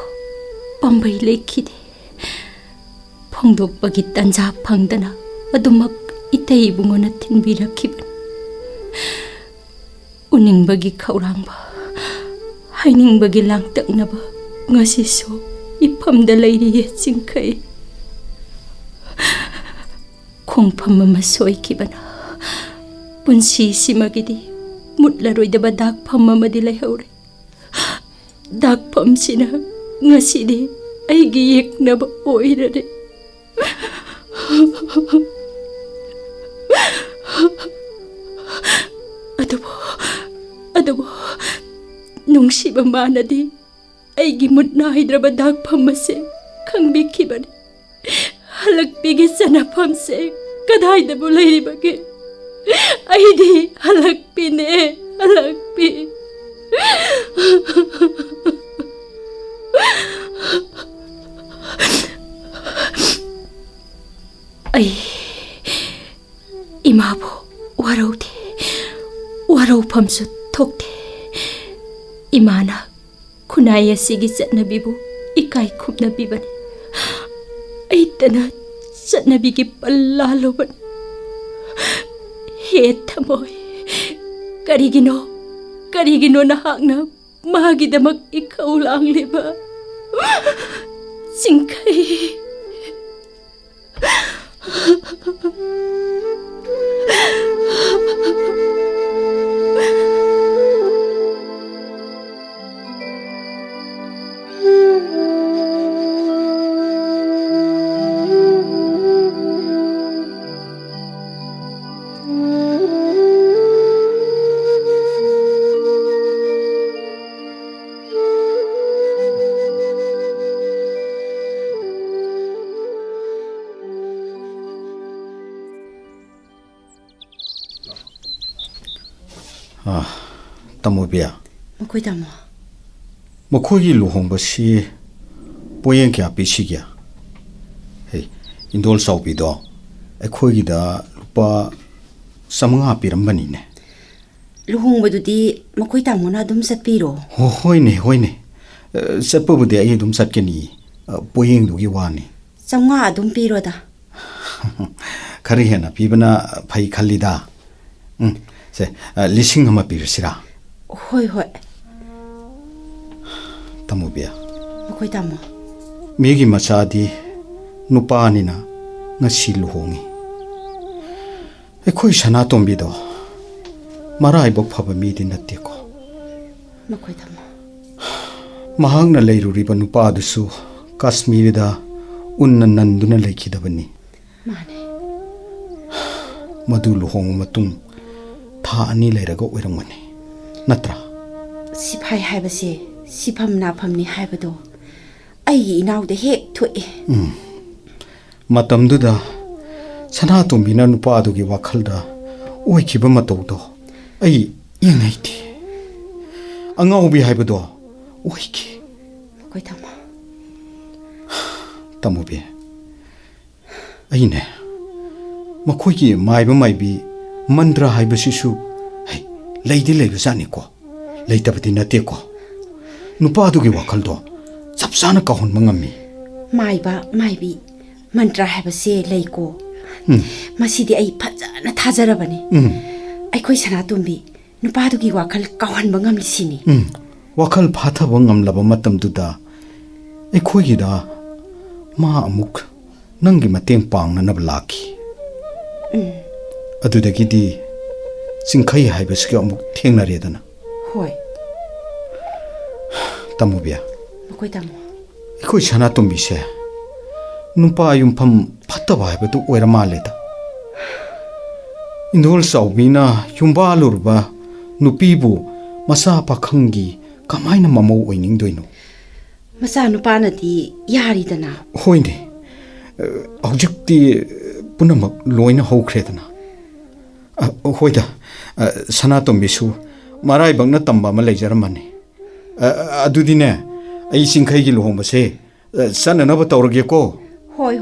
ꯄꯥꯝꯕꯩ ꯂꯩꯈꯤꯗꯦ ꯐꯣꯡꯗꯣꯛꯄꯒꯤ ꯇꯥꯟꯖꯥ ꯐꯪꯗꯅ ꯑꯗꯨꯃꯛ ꯏꯇꯩ ꯏꯕꯨꯡꯉꯣꯅ ꯊꯤꯟꯕꯤꯔꯛꯈꯤꯕꯅꯤ ꯎꯅꯤꯡꯕꯒꯤ ꯈꯧꯔꯥꯡꯕ ꯍꯥꯏꯅꯤꯡꯕꯒꯤ ꯂꯥꯡꯇꯛꯅꯕ ngasiso iphamda leiriye chingkhai khongpham ma soikibana punsi simagidi mutlaroidaba dak pham amadi lehaure dak pham sina ngasidi aigi yeknaba oirare adubo nungsiba manadi aigi mutna hydrabad dak phamase khangbi khibani halak pigi sana phamse kadai da bolai bage ꯑꯩꯗꯤ ꯍꯜꯂꯛꯄꯤꯅꯦ ꯍꯜꯂꯛꯄꯤ ꯑꯩ ꯏꯃꯥꯕꯨ ꯋꯥꯔꯧꯗꯦ ꯋꯥꯔꯧꯐꯝꯁꯨ ꯊꯣꯛꯇꯦ 이마나 ꯈꯨꯟꯅꯥꯏ ꯑꯁꯤꯒꯤ ꯆꯠꯅꯕꯤꯕꯨ 이까이 ꯈꯨꯝꯅꯕꯤꯕꯅꯤ ꯑꯩꯇꯅ ꯆꯠꯅꯕꯤꯒꯤ ꯄꯜꯂꯥꯂꯨꯕꯅꯤ ꯍꯦ ꯊꯃꯣꯏ ꯀꯔꯤꯒꯤꯅꯣ ꯅꯍꯥꯛꯅ ꯃꯥꯒꯤꯗꯃꯛ ꯏꯈꯧ ꯂꯥꯡꯂꯤꯕ ꯆꯤꯡꯈꯩ Tamobiya. Makoi tamo. Makoi luhongbasi poyen kya pishigya. Hey, indol saubido. Ekhoigida lupa samanga pirambani ne. Luhongbadudi makoi tamo na dum satpiro. Hoine. Satpabudi ay dum satkeni. Poyen dugi wani. Samanga dum piro da. Kari hena pibana phai khalida. Se lising ama pirsira. Hoi. Tamobiya. Makoi tamo. Migi machadi nupanina ngasi luhongi. Ekhoi sanatombido marai bok phaba midi natteko. Makoi tamo. Mahangna leiruriba nupa dusu Kashmirida unna nanduna lekhidabani. Mane. Madu luhong matung tha ani leiraga oiramani. Natra. Siphai haibase sifam na phamni haibado. Ai inaude hek thoi. Matamduda Sanatombina nupa adugi wakhalda oikhiba matawdo ai yengaiti. Angaubi haibado oiki. Makoi tamo. Tamobi. Aine. Makoigi maiba maibi mantra haibasisu hey leidi leibasani ko. Leitabati nate ko. Nupa adugi wakhaldo sapsana kahon mangami. Maibi mantra haibase leiko. Masidi ai phajana thajarabani. Aikoi Sanatombi nupadugi wakhal kawanba ngamlisini. Wakhal phathaba ngamlaba matamduda aikhoigida ma amuk nangi mateng pangnanab laki. Adudagidi Chingkhai haibasiki amuk thengnaredana. Hoi. Tamobiya. Makoi tamo. Aikoi Sanatombi se nupa yumpham phattaba haibatu oiramaleda. Indol saubina yumba lurba nupibu masa pakhangi kamaina mamau oiningdoino. Masa nupanadi yaridana. Hoine. Objekti punamak loina hokredana. Hoida Sanatombi su marai bangna tamba ma leijaramani. Adudine ai Chingkhai gi luhongbase sananaba tawrage ko. Hoi.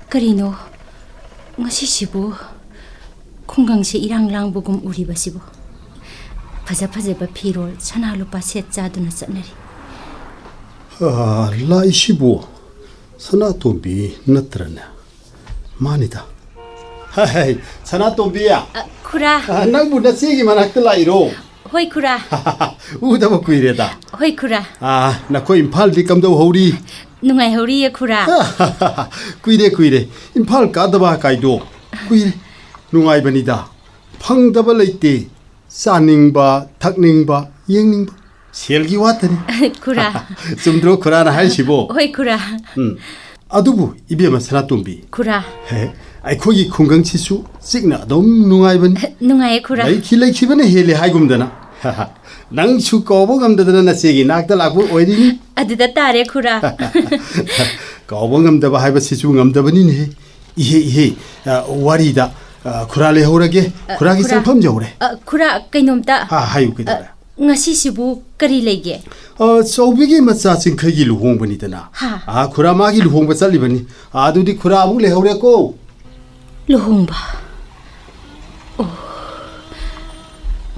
Karino ngasisibu khungangse irang langbugum uribasibu phajaba phirol sana lupa set chaduna chanari Laishibu Sanatombi natrana manida. Hey, Sanatombiya. khura Nangbu nasigi manakta lairo. hoi khura Udaba kuireda. hoi khura Nakho Imphal di kamdo hori. nungai hori ya khura Kuire. Imphal kadaba kaido. Kuire. Nungai banida. Phangdaba leite. Saningba, thakningba, अदुबु इबेमा सनातोंबी खुरा हे अखोगी खुंगंगसिसु सिगना अदम नुंगाइबन नुंगाए खुरा खिलैखिबने हेले हाइगुमदना नंगसु कौबो गमदना नसेगी नाकदा लाकबो ओइरिनी अदुदा तारे खुरा कौबो गमदबा हाइबसिसु गमदबनी ने इहे इहे वारीदा खुरा ले होरगे खुरा की संफम जौरे खुरा कैनोमता हा हायु किदरा ngasiसिबु करी लेगे चौबिगी मचा चिंखगी लुहोंबनीदना हा खुरा मागी लुहोंब चलिबनी आदुदी खुरा अमु ले होरे को लुहोंबा ओ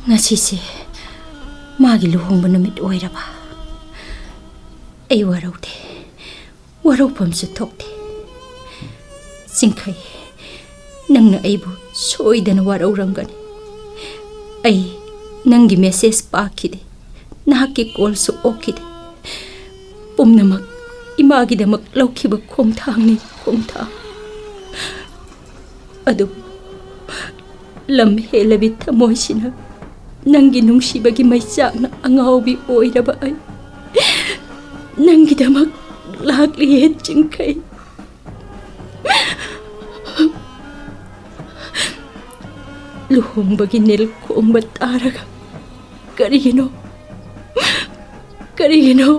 ngasiसे मागी लुहोंब नमित ओइरबा वरौदे वरौफमसु थोकते चिंखै नंगना अइबु सोइदना वरौरंगनी नंगी मेसेज पाखिदे नाकी कॉलसु ओखिदे पुमनमक इमागिदमक लौखिब खोंथांगनी खोंथा अदु लम हेलबि थमोइसिना नंगी नुंसिबगी मैचाकना अंगावबि ओइरबा अइ नंगिदमक लाक्लिये चिंखै लुहोंबगी नेल खोंब तारगा करिगिनो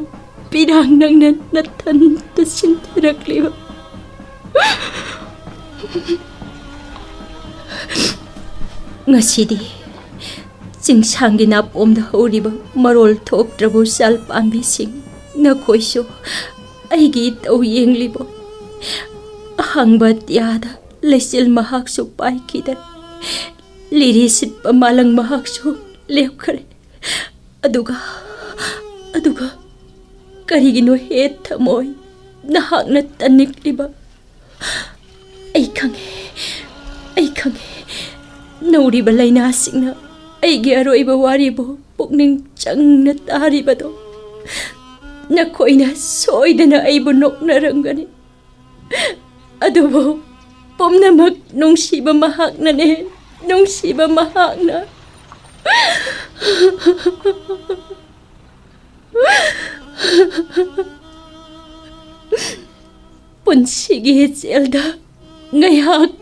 पिरांग नंगना नथंत सिंथरक्लिबा ngasidi चिंसांगी नापोमदा हौरिबा मरोल थोक्ट्रबु साल पांबी सिंग नखोइसु अइगी तौ येंगलिबो हंगबा त्यादा लेसिल महाक्सु पाइकिदा लिरी सिटपा मालंग महाक्सु लेखरे अदुगा करिगिनो हे थमोय नहाकना तनिक्लिबा अइ खंगे नौरिबा लैना सिंगना अइगे अरोइबा वारिबो पुकनिंग चंगना तारिबदो नखोइना सोइदना अइबु नोकनरंगनी अदुबो पुमनमक नुंसिबा महाकनाने नुंसिबा महाकना पुंसिगी जेलदा ngayhak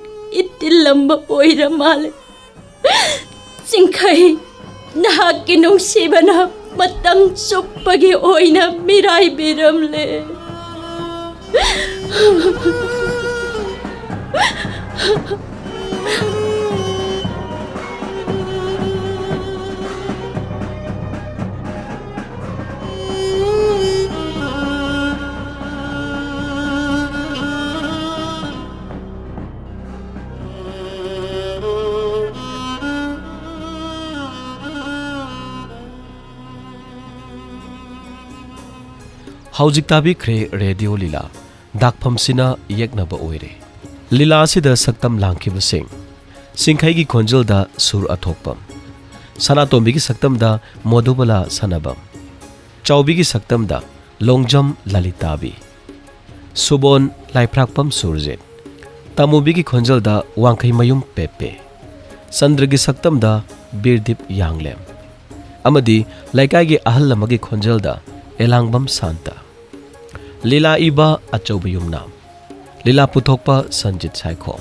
itilamba oira male चिंखै नहाकी नुंसिबना मतंग सुप्पगी ओइना मिराई बिरमले हौजिक ताबिख्रे रेडियो लीला दाकफमसिना येकनबा ओइरे लीला सिदा सक्तम लांखिबसिंग सिंखैगी खोंजलदा सुर अथोकपम सनातोंबिगी सक्तमदा मोदुबला सनबम चौबिगी सक्तमदा लोंगजम ललिताबी सुबोन लाइफ्राकपम सुरजेत तमुबिगी खोंजलदा वांखै मयुम पेपे संद्रगी सक्तमदा बीरदीप यांगलेम अमदी लैकाईगी अहल लमगी खोंजलदा एलांगबम शांता लीला इबा अचौब युमनाम लीला पुथोकपा संजित साइखो